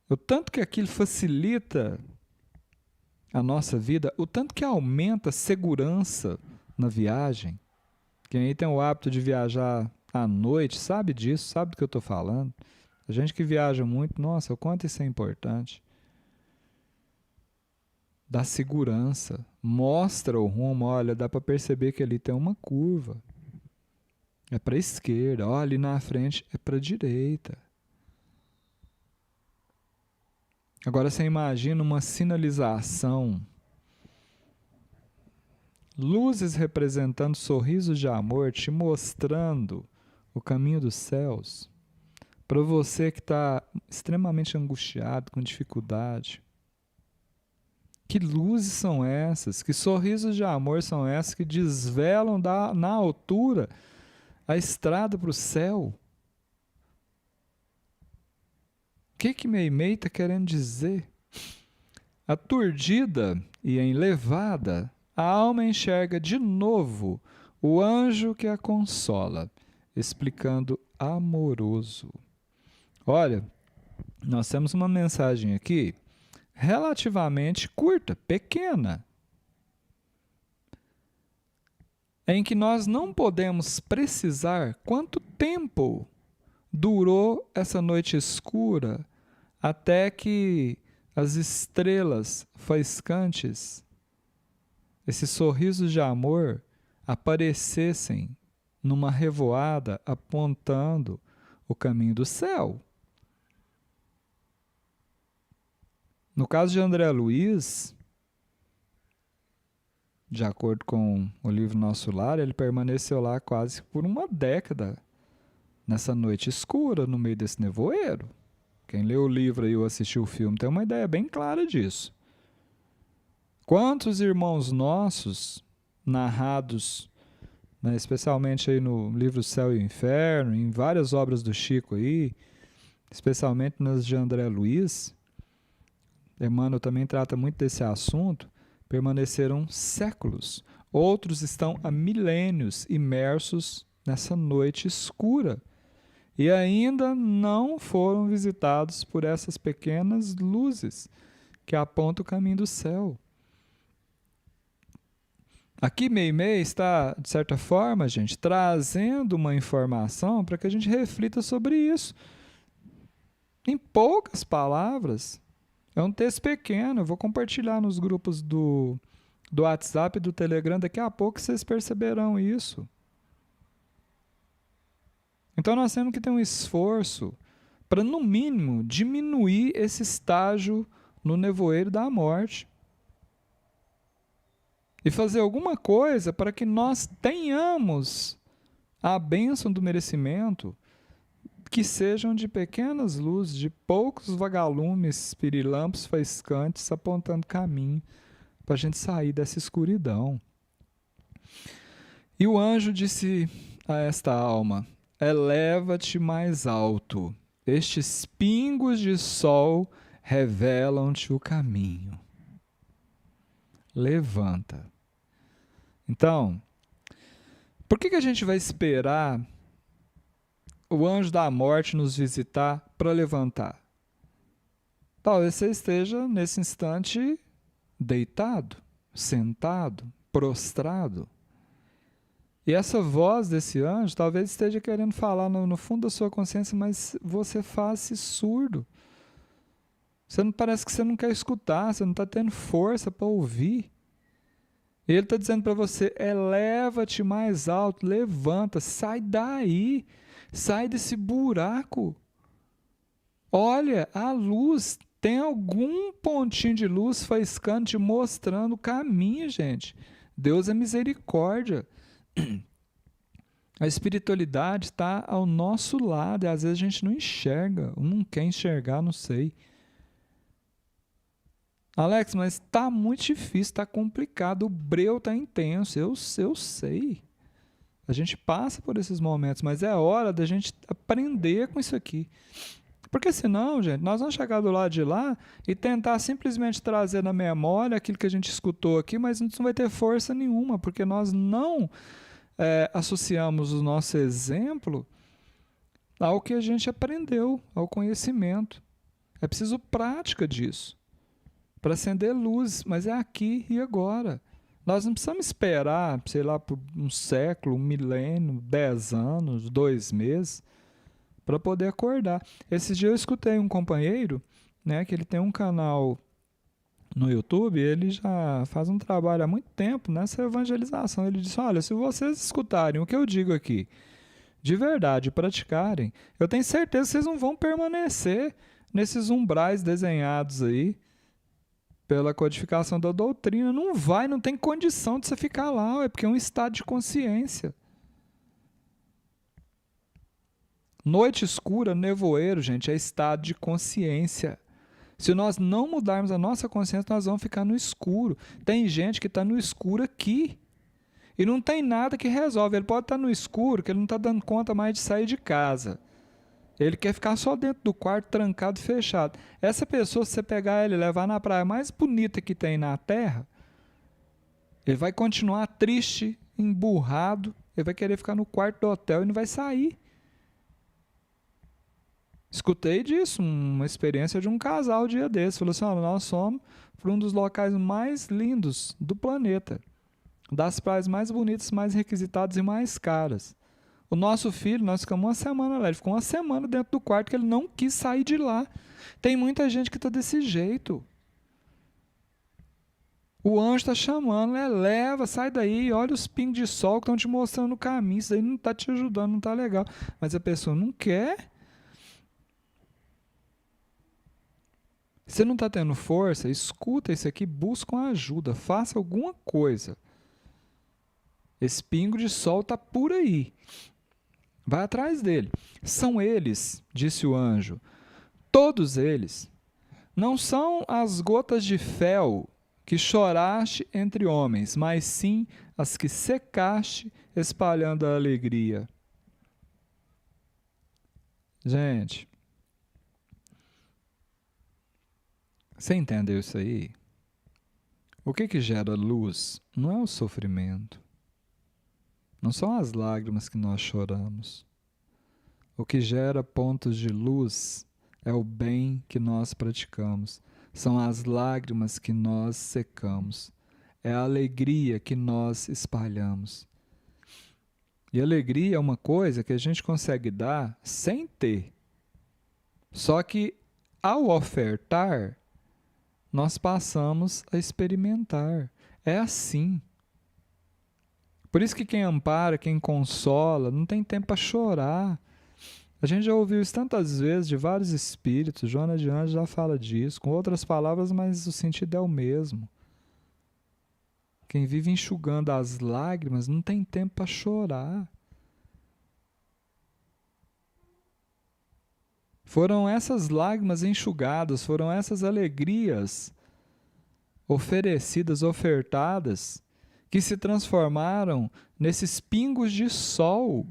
O tanto que aquilo facilita a nossa vida, o tanto que aumenta a segurança na viagem. Quem aí tem o hábito de viajar à noite sabe disso, sabe do que eu estou falando. A gente que viaja muito, nossa, o quanto isso é importante. Dá segurança, mostra o rumo, olha, dá para perceber que ali tem uma curva. É para a esquerda, olha, ali na frente é para a direita. Agora você imagina uma sinalização, luzes representando sorrisos de amor, te mostrando o caminho dos céus. Para você que está extremamente angustiado, com dificuldade. Que luzes são essas? Que sorrisos de amor são essas que desvelam na altura a estrada para o céu? O que Meimei está querendo dizer? Aturdida e enlevada, a alma enxerga de novo o anjo que a consola, explicando amoroso. Olha, nós temos uma mensagem aqui relativamente curta, pequena, em que nós não podemos precisar quanto tempo durou essa noite escura até que as estrelas faiscantes, esses sorrisos de amor, aparecessem numa revoada apontando o caminho do céu. No caso de André Luiz, de acordo com o livro Nosso Lar, ele permaneceu lá quase por uma década, nessa noite escura, no meio desse nevoeiro. Quem leu o livro e assistiu o filme tem uma ideia bem clara disso. Quantos irmãos nossos, narrados, né, especialmente aí no livro Céu e o Inferno, em várias obras do Chico aí, especialmente nas de André Luiz, Emmanuel também trata muito desse assunto, permaneceram séculos. Outros estão há milênios imersos nessa noite escura e ainda não foram visitados por essas pequenas luzes que apontam o caminho do céu. Aqui Meimei está, de certa forma, gente, trazendo uma informação para que a gente reflita sobre isso. Em poucas palavras, é um texto pequeno, eu vou compartilhar nos grupos do WhatsApp e do Telegram, daqui a pouco vocês perceberão isso. Então nós temos que ter um esforço para, no mínimo, diminuir esse estágio no nevoeiro da morte. E fazer alguma coisa para que nós tenhamos a bênção do merecimento, que sejam de pequenas luzes, de poucos vagalumes, pirilampos faiscantes apontando caminho para a gente sair dessa escuridão. E o anjo disse a esta alma: eleva-te mais alto, estes pingos de sol revelam-te o caminho. Levanta. Então, por que a gente vai esperar o anjo da morte nos visitar para levantar? Talvez você esteja, nesse instante, deitado, sentado, prostrado. E essa voz desse anjo talvez esteja querendo falar no fundo da sua consciência, mas você faz-se surdo. Parece que você não quer escutar, você não está tendo força para ouvir. E ele está dizendo para você: eleva-te mais alto, levanta, sai daí, sai desse buraco. Olha, a luz, tem algum pontinho de luz faiscando, te mostrando o caminho, gente. Deus é misericórdia. A espiritualidade está ao nosso lado e às vezes a gente não enxerga, ou não quer enxergar, não sei. Alex, mas está muito difícil, está complicado, o breu está intenso, eu sei. A gente passa por esses momentos, mas é hora da gente aprender com isso aqui. Porque senão, gente, nós vamos chegar do lado de lá e tentar simplesmente trazer na memória aquilo que a gente escutou aqui, mas não vai ter força nenhuma, porque nós não associamos o nosso exemplo ao que a gente aprendeu, ao conhecimento. É preciso prática disso, para acender luz, mas é aqui e agora. Nós não precisamos esperar, sei lá, por um século, um milênio, 10 anos, 2 meses, para poder acordar. Esses dias eu escutei um companheiro, né, que ele tem um canal no YouTube, ele já faz um trabalho há muito tempo nessa evangelização. Ele disse: olha, se vocês escutarem o que eu digo aqui, de verdade, praticarem, eu tenho certeza que vocês não vão permanecer nesses umbrais desenhados aí pela codificação da doutrina. Não tem condição de você ficar lá, é porque é um estado de consciência. Noite escura, nevoeiro, gente, é estado de consciência. Se nós não mudarmos a nossa consciência, nós vamos ficar no escuro. Tem gente que está no escuro aqui e não tem nada que resolve. Ele pode estar no escuro, que ele não está dando conta mais de sair de casa. Ele quer ficar só dentro do quarto, trancado e fechado. Essa pessoa, se você pegar ele e levar na praia mais bonita que tem na Terra, ele vai continuar triste, emburrado, ele vai querer ficar no quarto do hotel e não vai sair. Escutei disso, uma experiência de um casal dia desse. Falou assim: nós somos para um dos locais mais lindos do planeta, das praias mais bonitas, mais requisitadas e mais caras. O nosso filho, nós ficamos uma semana lá, ele ficou uma semana dentro do quarto que ele não quis sair de lá. Tem muita gente que está desse jeito. O anjo está chamando, leva, sai daí, olha os pingos de sol que estão te mostrando o caminho, isso aí não está te ajudando, não está legal. Mas a pessoa não quer. Se não está tendo força, escuta isso aqui, busca uma ajuda, faça alguma coisa. Esse pingo de sol está por aí. Vai atrás dele. São eles, disse o anjo, todos eles. Não são as gotas de fel que choraste entre homens, mas sim as que secaste espalhando a alegria. Gente, você entendeu isso aí? O que gera luz? Não é o sofrimento. Não são as lágrimas que nós choramos. O que gera pontos de luz é o bem que nós praticamos. São as lágrimas que nós secamos. É a alegria que nós espalhamos. E alegria é uma coisa que a gente consegue dar sem ter. Só que, ao ofertar, nós passamos a experimentar. É assim. Por isso que quem ampara, quem consola, não tem tempo para chorar. A gente já ouviu isso tantas vezes de vários espíritos. Joana de Anjos já fala disso, com outras palavras, mas o sentido é o mesmo. Quem vive enxugando as lágrimas não tem tempo para chorar. Foram essas lágrimas enxugadas, foram essas alegrias oferecidas, ofertadas, que se transformaram nesses pingos de sol,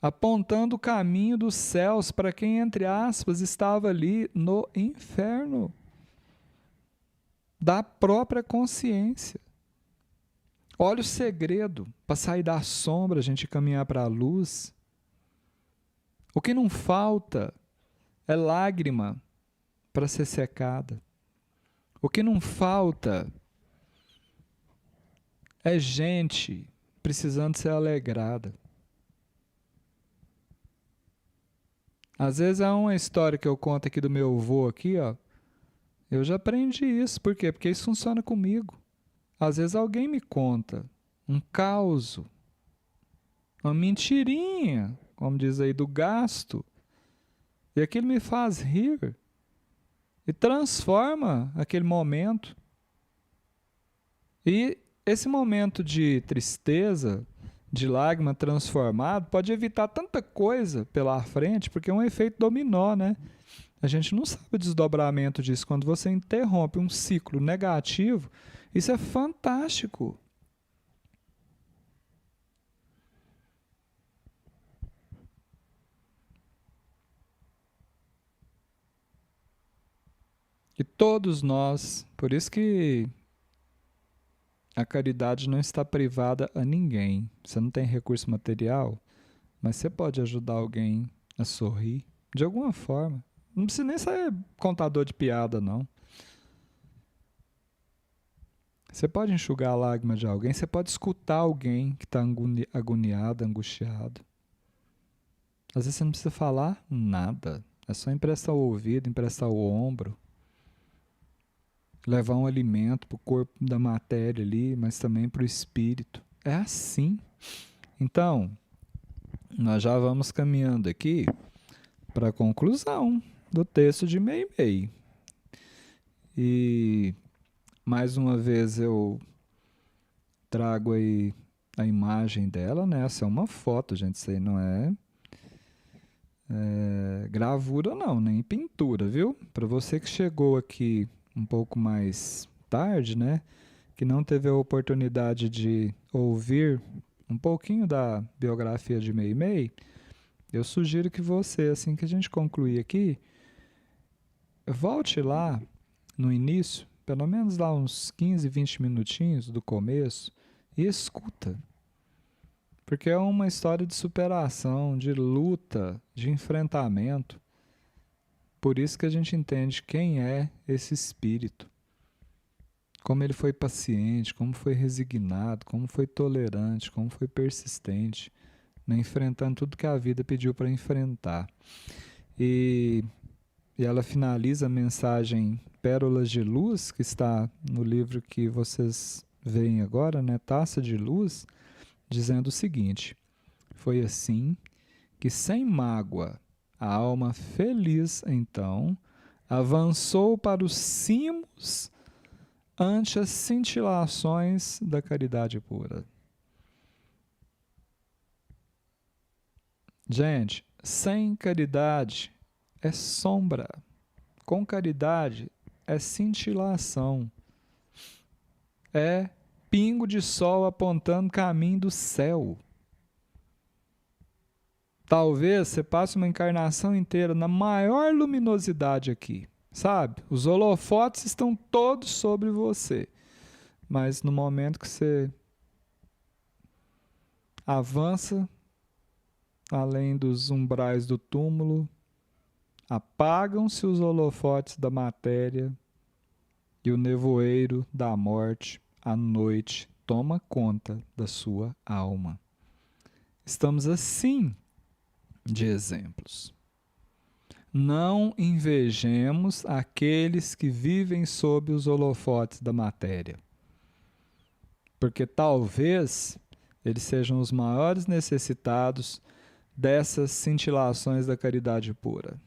apontando o caminho dos céus para quem, entre aspas, estava ali no inferno da própria consciência. Olha o segredo para sair da sombra, a gente caminhar para a luz. O que não falta é lágrima para ser secada. O que não falta é gente precisando ser alegrada. Às vezes é uma história que eu conto aqui do meu avô aqui, ó. Eu já aprendi isso. Por quê? Porque isso funciona comigo. Às vezes alguém me conta um caos, uma mentirinha, como diz aí, do gasto. E aquilo me faz rir. E transforma aquele momento. E esse momento de tristeza, de lágrima transformado, pode evitar tanta coisa pela frente, porque é um efeito dominó, né? A gente não sabe o desdobramento disso. Quando você interrompe um ciclo negativo, isso é fantástico. E todos nós, por isso que a caridade não está privada a ninguém. Você não tem recurso material, mas você pode ajudar alguém a sorrir de alguma forma. Não precisa nem ser contador de piada, não. Você pode enxugar a lágrima de alguém, você pode escutar alguém que está agoniado, angustiado. Às vezes você não precisa falar nada. É só emprestar o ouvido, emprestar o ombro. Levar um alimento para o corpo da matéria ali, mas também para o espírito. É assim. Então, nós já vamos caminhando aqui para a conclusão do texto de Meimei. E mais uma vez eu trago aí a imagem dela, né? Essa é uma foto, gente. Isso aí não é gravura não, nem pintura, viu? Para você que chegou aqui um pouco mais tarde, né? Que não teve a oportunidade de ouvir um pouquinho da biografia de Meimei, eu sugiro que você, assim que a gente concluir aqui, volte lá no início, pelo menos lá uns 15, 20 minutinhos do começo, e escuta. Porque é uma história de superação, de luta, de enfrentamento. Por isso que a gente entende quem é esse espírito. Como ele foi paciente, como foi resignado, como foi tolerante, como foi persistente, né, enfrentando tudo que a vida pediu para enfrentar. E ela finaliza a mensagem Pérolas de Luz, que está no livro que vocês veem agora, né, Taça de Luz, dizendo o seguinte: foi assim que, sem mágoa, a alma feliz, então, avançou para os cimos ante as cintilações da caridade pura. Gente, sem caridade é sombra. Com caridade é cintilação. É pingo de sol apontando caminho do céu. Talvez você passe uma encarnação inteira na maior luminosidade aqui, sabe? Os holofotes estão todos sobre você. Mas no momento que você avança além dos umbrais do túmulo, apagam-se os holofotes da matéria e o nevoeiro da morte, a noite, toma conta da sua alma. Estamos assim de exemplos. Não invejemos aqueles que vivem sob os holofotes da matéria, porque talvez eles sejam os maiores necessitados dessas cintilações da caridade pura.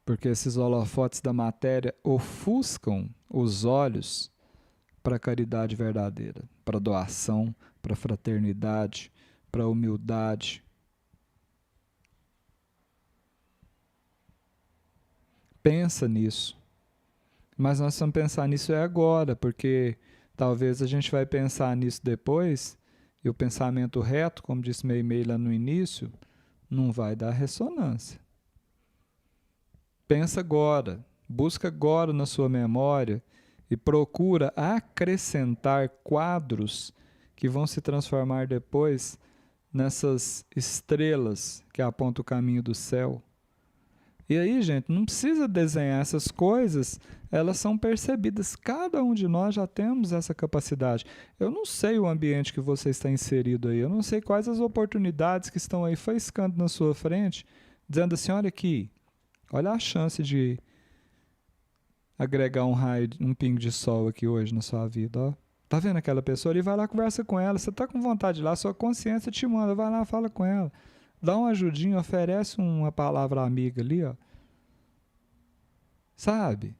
Porque esses holofotes da matéria ofuscam os olhos para a caridade verdadeira, para a doação, para a fraternidade, para a humildade. Pensa nisso. Mas nós vamos pensar nisso agora, porque talvez a gente vai pensar nisso depois, e o pensamento reto, como disse Meimei lá no início, não vai dar ressonância. Pensa agora, busca agora na sua memória e procura acrescentar quadros que vão se transformar depois nessas estrelas que apontam o caminho do céu. E aí, gente, não precisa desenhar essas coisas, elas são percebidas. Cada um de nós já temos essa capacidade. Eu não sei o ambiente que você está inserido aí, eu não sei quais as oportunidades que estão aí faiscando na sua frente, dizendo assim, olha aqui, olha a chance de agregar um raio, um pingo de sol aqui hoje na sua vida, ó. Tá vendo aquela pessoa ali? Vai lá, conversa com ela. Você tá com vontade de ir lá, sua consciência te manda, vai lá, fala com ela. Dá uma ajudinha, oferece uma palavra amiga ali, ó. Sabe?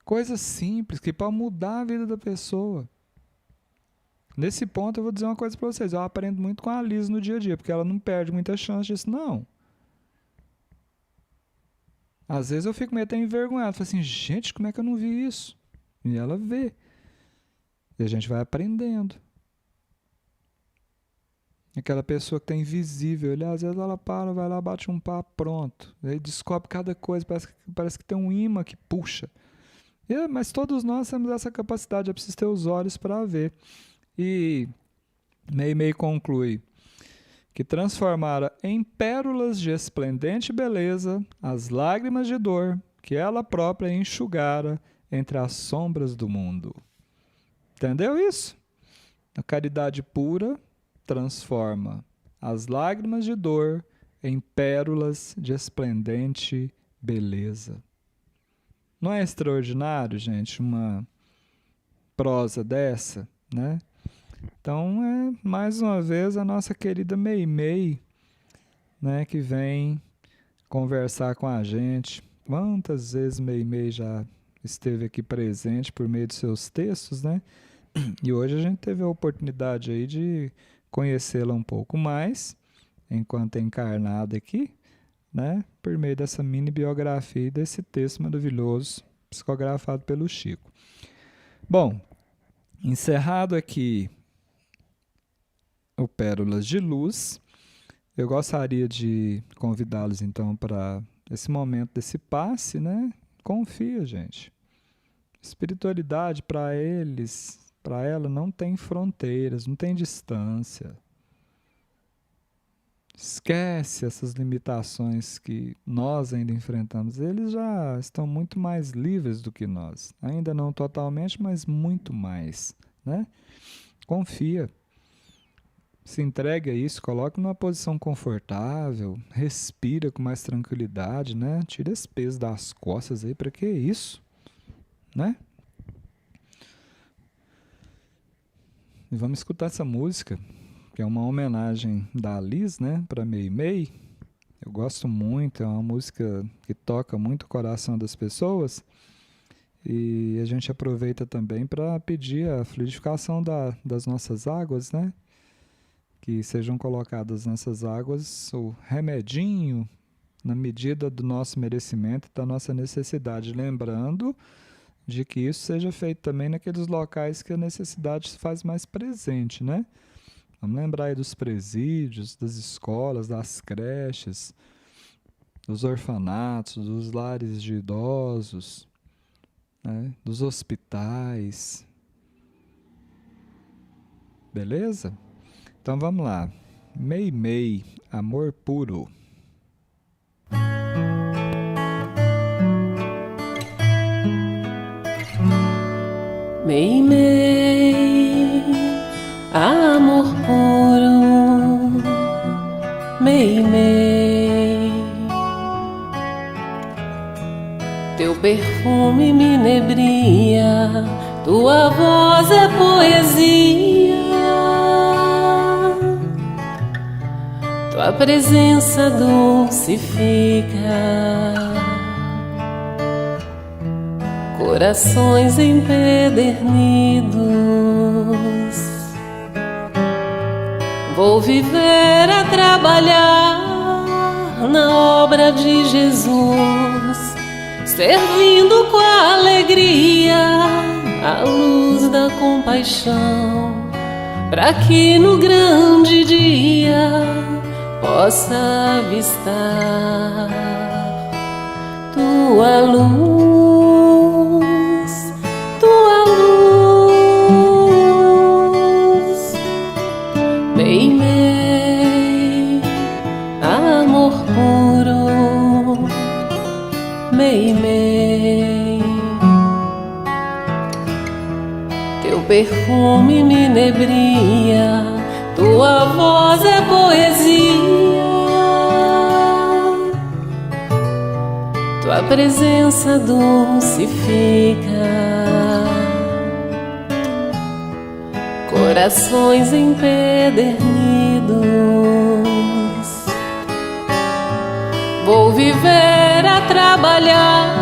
Coisas simples que para mudar a vida da pessoa. Nesse ponto eu vou dizer uma coisa para vocês. Eu aprendo muito com a Liz no dia a dia, porque ela não perde muita chance disso, não. Às vezes eu fico meio até envergonhado. Falo assim, gente, como é que eu não vi isso? E ela vê. E a gente vai aprendendo. Aquela pessoa que está invisível, ali, às vezes ela para, vai lá, bate um papo, pronto. Aí descobre cada coisa, parece que tem um imã que puxa. Mas todos nós temos essa capacidade, é preciso ter os olhos para ver. E Meimei conclui que transformara em pérolas de esplendente beleza as lágrimas de dor que ela própria enxugara entre as sombras do mundo. Entendeu isso? A caridade pura transforma as lágrimas de dor em pérolas de esplendente beleza. Não é extraordinário, gente, uma prosa dessa, né? Então, é mais uma vez a nossa querida Meimei, né, que vem conversar com a gente. Quantas vezes Meimei já esteve aqui presente por meio de seus textos, né? E hoje a gente teve a oportunidade aí de conhecê-la um pouco mais, enquanto é encarnada aqui, né? Por meio dessa mini biografia e desse texto maravilhoso, psicografado pelo Chico. Bom, encerrado aqui o Pérolas de Luz, eu gostaria de convidá-los então para esse momento desse passe, né? Confia, gente. Espiritualidade para eles, para ela não tem fronteiras, não tem distância. Esquece essas limitações que nós ainda enfrentamos. Eles já estão muito mais livres do que nós. Ainda não totalmente, mas muito mais, né? Confia. Se entregue a isso, coloque numa posição confortável, respira com mais tranquilidade, né? Tira esse peso das costas aí, para que isso, né? E vamos escutar essa música, que é uma homenagem da Liz, né, para Meimei. Eu gosto muito, é uma música que toca muito o coração das pessoas. E a gente aproveita também para pedir a fluidificação das nossas águas, né? Que sejam colocadas nessas águas o remedinho na medida do nosso merecimento, da nossa necessidade. Lembrando de que isso seja feito também naqueles locais que a necessidade se faz mais presente, né? Vamos lembrar aí dos presídios, das escolas, das creches, dos orfanatos, dos lares de idosos, né? Dos hospitais, beleza? Então vamos lá. Mei Mei, amor puro. Mei Mei, amor puro, Mei Mei, teu perfume me inebria, tua voz é poesia, tua presença dulcifica corações empedernidos. Vou viver a trabalhar na obra de Jesus, servindo com alegria a luz da compaixão, para que no grande dia possa avistar tua luz. Mei Mei, amor puro, Mei Mei, teu perfume me inebria, tua voz é poesia, tua presença dulcifica corações empedernidos. Vou viver a trabalhar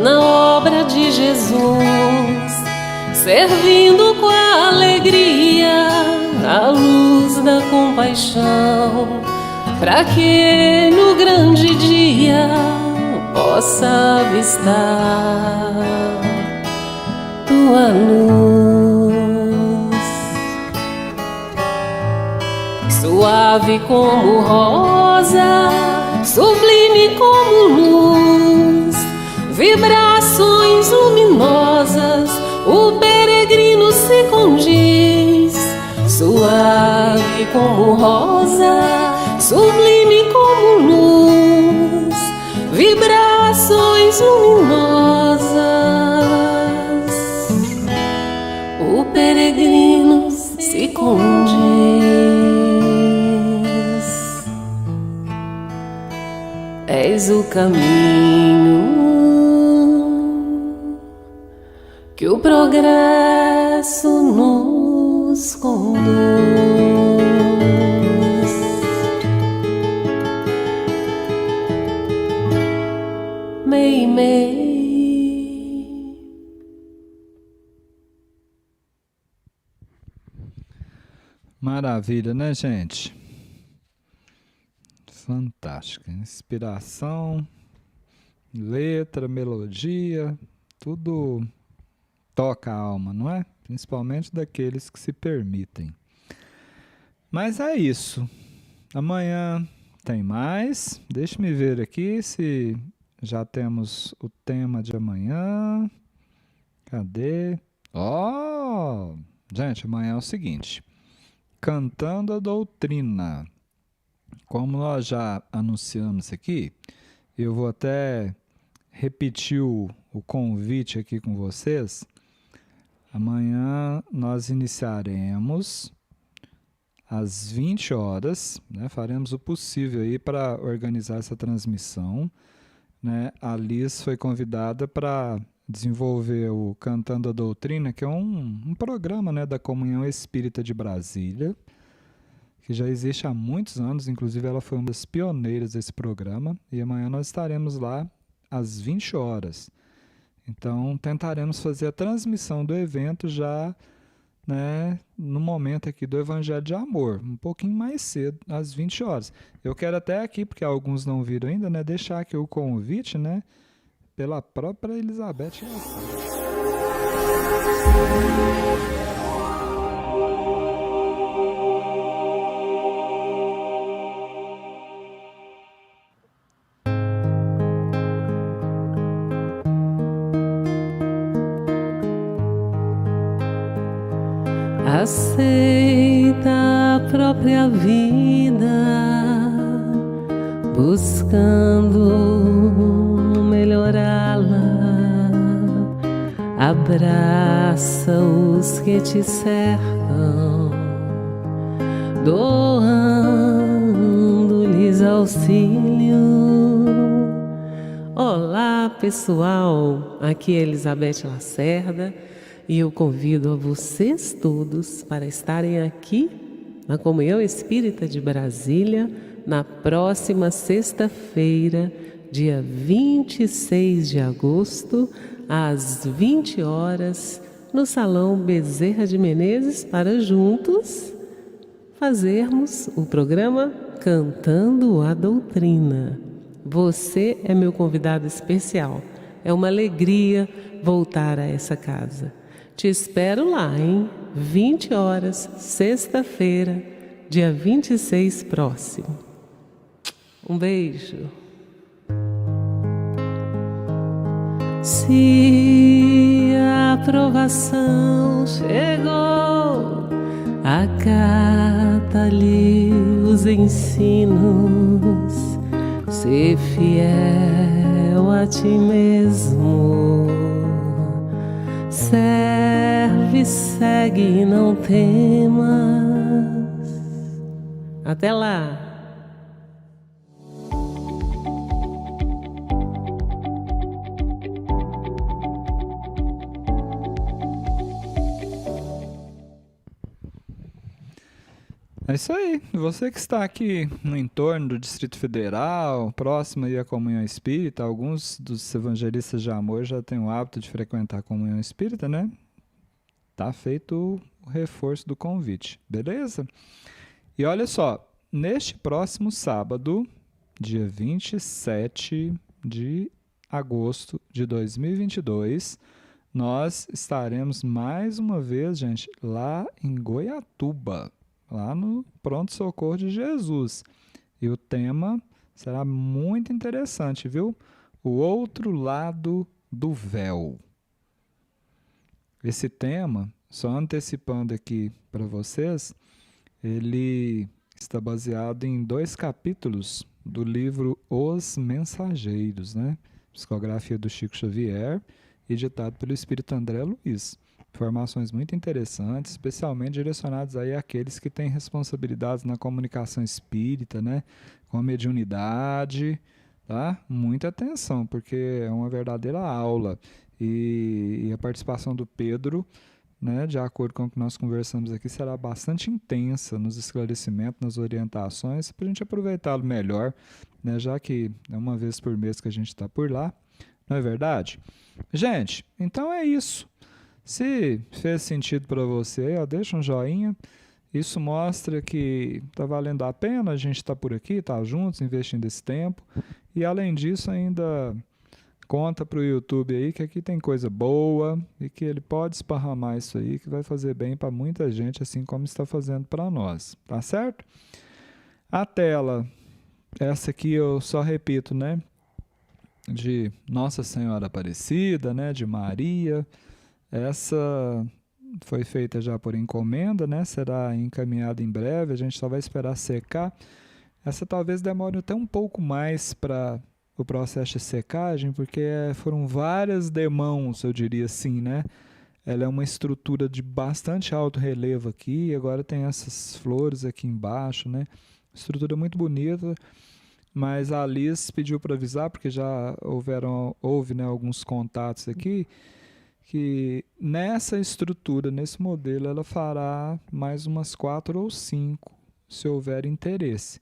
na obra de Jesus, servindo com alegria a luz da compaixão, para que no grande dia possa avistar tua luz. Suave como rosa, sublime como luz, vibrações luminosas, o peregrino se condiz. Suave como rosa, sublime como luz, vibrações luminosas, o peregrino se condiz. És o caminho que o progresso nos conduz. Mei Mei. Maravilha, né, gente? Fantástica. Inspiração, letra, melodia, tudo toca a alma, não é? Principalmente daqueles que se permitem. Mas é isso. Amanhã tem mais. Deixa-me ver aqui se já temos o tema de amanhã. Cadê? Ó! Gente, amanhã é o seguinte. Cantando a doutrina. Como nós já anunciamos aqui, eu vou até repetir o convite aqui com vocês. Amanhã nós iniciaremos às 20 horas, né? Faremos o possível aí para organizar essa transmissão, né? A Liz foi convidada para desenvolver o Cantando a Doutrina, que é um programa, né, da Comunhão Espírita de Brasília, que já existe há muitos anos, inclusive ela foi uma das pioneiras desse programa, e amanhã nós estaremos lá às 20 horas. Então, tentaremos fazer a transmissão do evento já, né, no momento aqui do Evangelho de Amor, um pouquinho mais cedo, às 20 horas. Eu quero até aqui, porque alguns não viram ainda, né, deixar aqui o convite, né, pela própria Elizabeth. aceita a própria vida, buscando melhorá-la, abraça os que te cercam, doando-lhes auxílio. Olá pessoal, aqui é Elizabeth Lacerda e eu convido a vocês todos para estarem aqui na Comunhão Espírita de Brasília na próxima sexta-feira, dia 26 de agosto, às 20 horas, no Salão Bezerra de Menezes, para juntos fazermos o programa Cantando a Doutrina. Você é meu convidado especial. É uma alegria voltar a essa casa. Te espero lá, hein? 20 horas, sexta-feira, dia 26 próximo. Um beijo. Se a aprovação chegou, acata-lhe os ensinos. Ser fiel a ti mesmo, serve, segue e não temas. Até lá! É isso aí. Você que está aqui no entorno do Distrito Federal, próximo aí à Comunhão Espírita, alguns dos evangelistas de amor já têm o hábito de frequentar a Comunhão Espírita, né? Tá feito o reforço do convite, beleza? E olha só, neste próximo sábado, dia 27 de agosto de 2022, nós estaremos mais uma vez, gente, lá em Goiatuba, lá no Pronto Socorro de Jesus. E o tema será muito interessante, viu? O outro lado do véu. Esse tema, só antecipando aqui para vocês, ele está baseado em 2 capítulos do livro Os Mensageiros, né? Psicografia do Chico Xavier, editado pelo Espírito André Luiz. Informações muito interessantes, especialmente direcionadas aí àqueles que têm responsabilidades na comunicação espírita, né? Com a mediunidade, tá? Muita atenção, porque é uma verdadeira aula. E a participação do Pedro, né, de acordo com o que nós conversamos aqui, será bastante intensa nos esclarecimentos, nas orientações, para a gente aproveitá-lo melhor, né, já que é uma vez por mês que a gente está por lá, não é verdade? Gente, então é isso. Se fez sentido para você, ó, deixa um joinha. Isso mostra que está valendo a pena a gente estar por aqui, estar juntos, investindo esse tempo. E além disso, ainda conta para o YouTube aí que aqui tem coisa boa e que ele pode esparramar isso aí, que vai fazer bem para muita gente, assim como está fazendo para nós. Tá certo? A tela, essa aqui eu só repito, né? De Nossa Senhora Aparecida, né? De Maria. Essa foi feita já por encomenda, né? Será encaminhada em breve, a gente só vai esperar secar. Essa talvez demore até um pouco mais para o processo de secagem, porque foram várias demãos, eu diria assim, né? Ela é uma estrutura de bastante alto relevo aqui, agora tem essas flores aqui embaixo, né? Estrutura muito bonita, mas a Liz pediu para avisar, porque já houve, né, alguns contatos aqui, que nessa estrutura, nesse modelo, ela fará mais umas 4 ou 5, se houver interesse.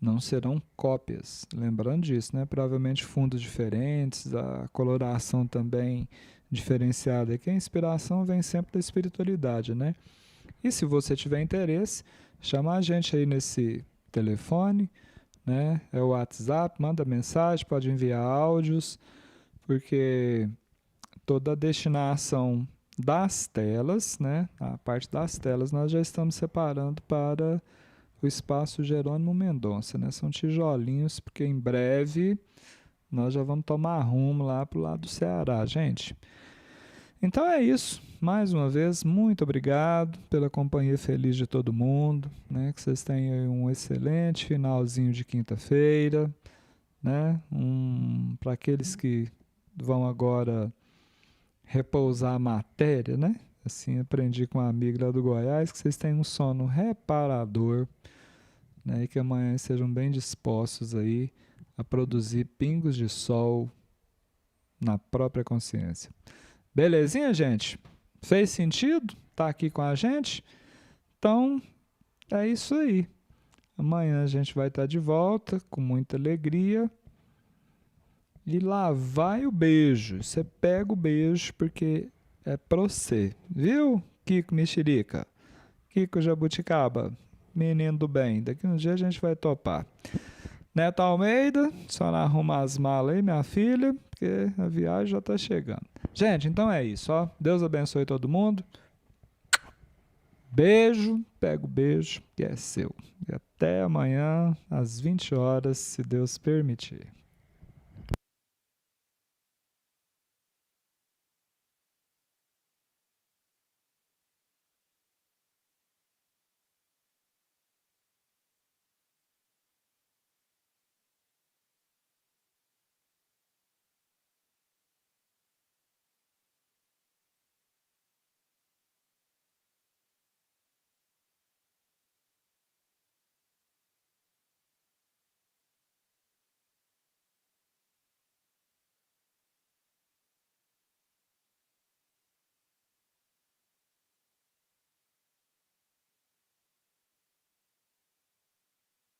Não serão cópias, lembrando disso, né? Provavelmente fundos diferentes, a coloração também diferenciada, que a inspiração vem sempre da espiritualidade, né? E se você tiver interesse, chama a gente aí nesse telefone, né? É o WhatsApp, manda mensagem, pode enviar áudios, porque toda a destinação das telas, né? A parte das telas nós já estamos separando para o espaço Jerônimo Mendonça, né? São tijolinhos, porque em breve nós já vamos tomar rumo lá para o lado do Ceará, gente. Então é isso. mais uma vez, muito obrigado pela companhia feliz de todo mundo, né? Que vocês tenham aí um excelente finalzinho de quinta-feira, né? Para aqueles que vão agora repousar a matéria, né? Assim, aprendi com uma amiga lá do Goiás que vocês tenham um sono reparador, né? E que amanhã sejam bem dispostos aí a produzir pingos de sol na própria consciência. Belezinha, gente? Fez sentido? Tá aqui com a gente? Então, é isso aí. Amanhã a gente vai estar de volta com muita alegria. E lá vai o beijo. Você pega o beijo porque é pra você. Viu, Kiko Mexerica? Kiko Jabuticaba? Menino do bem. Daqui um dia a gente vai topar. Neto Almeida, só não arruma as malas aí, minha filha, porque a viagem já tá chegando. Gente, então é isso, ó. Deus abençoe todo mundo. Beijo, pega o beijo que é seu. E até amanhã, às 20 horas, se Deus permitir.